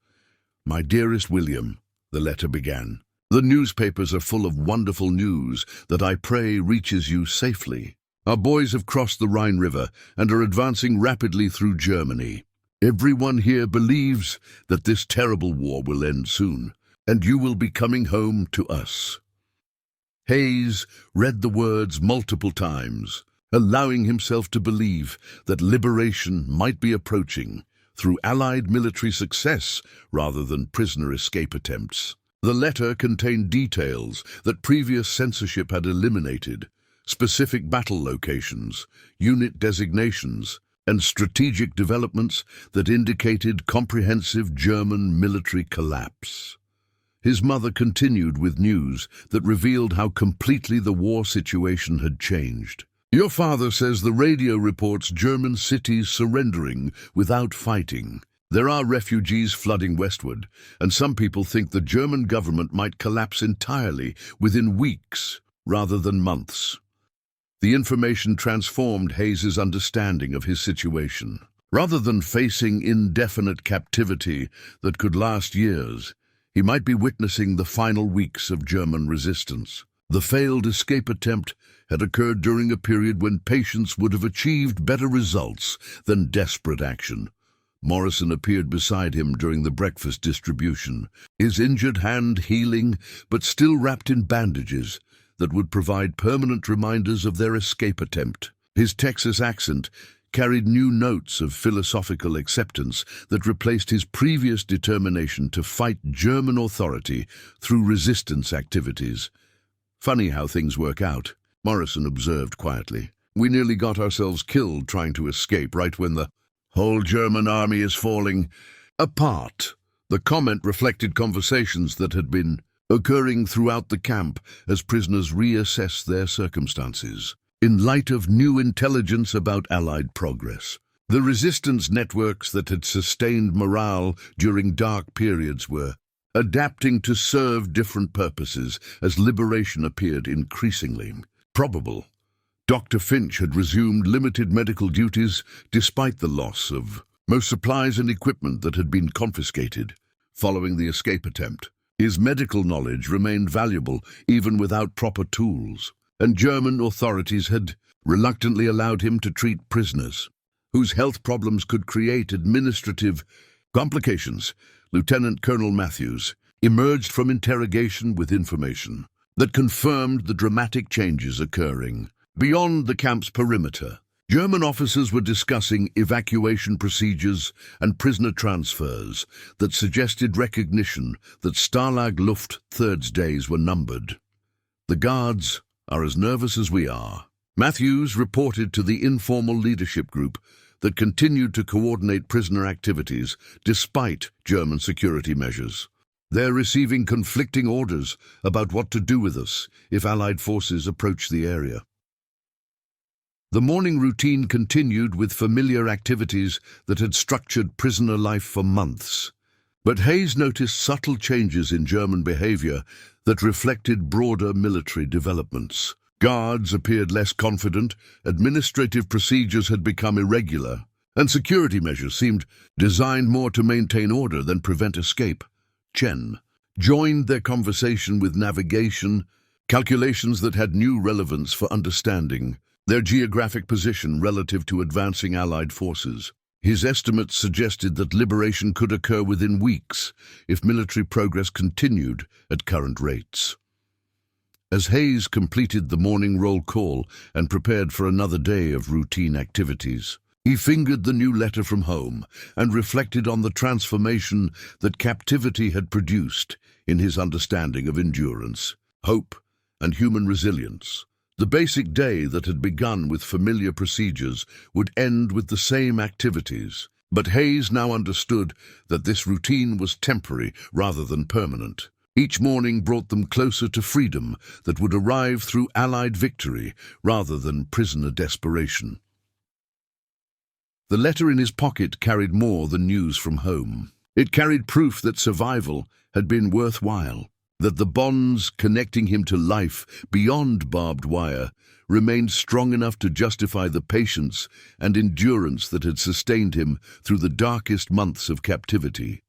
"My dearest William," the letter began, "the newspapers are full of wonderful news that I pray reaches you safely. Our boys have crossed the Rhine River and are advancing rapidly through Germany. Everyone here believes that this terrible war will end soon, and you will be coming home to us." Hayes read the words multiple times, allowing himself to believe that liberation might be approaching through Allied military success rather than prisoner escape attempts. The letter contained details that previous censorship had eliminated: specific battle locations, unit designations, and strategic developments that indicated comprehensive German military collapse. His mother continued with news that revealed how completely the war situation had changed. "Your father says the radio reports German cities surrendering without fighting. There are refugees flooding westward, and some people think the German government might collapse entirely within weeks rather than months." The information transformed Hayes's understanding of his situation. Rather than facing indefinite captivity that could last years, he might be witnessing the final weeks of German resistance. The failed escape attempt had occurred during a period when patience would have achieved better results than desperate action. Morrison appeared beside him during the breakfast distribution, his injured hand healing but still wrapped in bandages that would provide permanent reminders of their escape attempt. His Texas accent carried new notes of philosophical acceptance that replaced his previous determination to fight German authority through resistance activities. "Funny how things work out," Morrison observed quietly. "We nearly got ourselves killed trying to escape right when the whole German army is falling apart." The comment reflected conversations that had been occurring throughout the camp as prisoners reassessed their circumstances. In light of new intelligence about Allied progress, the resistance networks that had sustained morale during dark periods were adapting to serve different purposes as liberation appeared increasingly probable. Dr. Finch had resumed limited medical duties despite the loss of most supplies and equipment that had been confiscated following the escape attempt. His medical knowledge remained valuable even without proper tools, and German authorities had reluctantly allowed him to treat prisoners whose health problems could create administrative complications. Lieutenant Colonel Matthews emerged from interrogation with information that confirmed the dramatic changes occurring beyond the camp's perimeter. German officers were discussing evacuation procedures and prisoner transfers that suggested recognition that Stalag Luft Third's days were numbered. "The guards are as nervous as we are," Matthews reported to the informal leadership group that continued to coordinate prisoner activities despite German security measures. "They're receiving conflicting orders about what to do with us if Allied forces approach the area." The morning routine continued with familiar activities that had structured prisoner life for months. But Hayes noticed subtle changes in German behavior that reflected broader military developments. Guards appeared less confident, administrative procedures had become irregular, and security measures seemed designed more to maintain order than prevent escape. Chen joined their conversation with navigation, calculations that had new relevance for understanding their geographic position relative to advancing Allied forces. His estimates suggested that liberation could occur within weeks if military progress continued at current rates. As Hayes completed the morning roll call and prepared for another day of routine activities, he fingered the new letter from home and reflected on the transformation that captivity had produced in his understanding of endurance, hope, and human resilience. The basic day that had begun with familiar procedures would end with the same activities, but Hayes now understood that this routine was temporary rather than permanent. Each morning brought them closer to freedom that would arrive through Allied victory rather than prisoner desperation. The letter in his pocket carried more than news from home. It carried proof that survival had been worthwhile, that the bonds connecting him to life beyond barbed wire remained strong enough to justify the patience and endurance that had sustained him through the darkest months of captivity.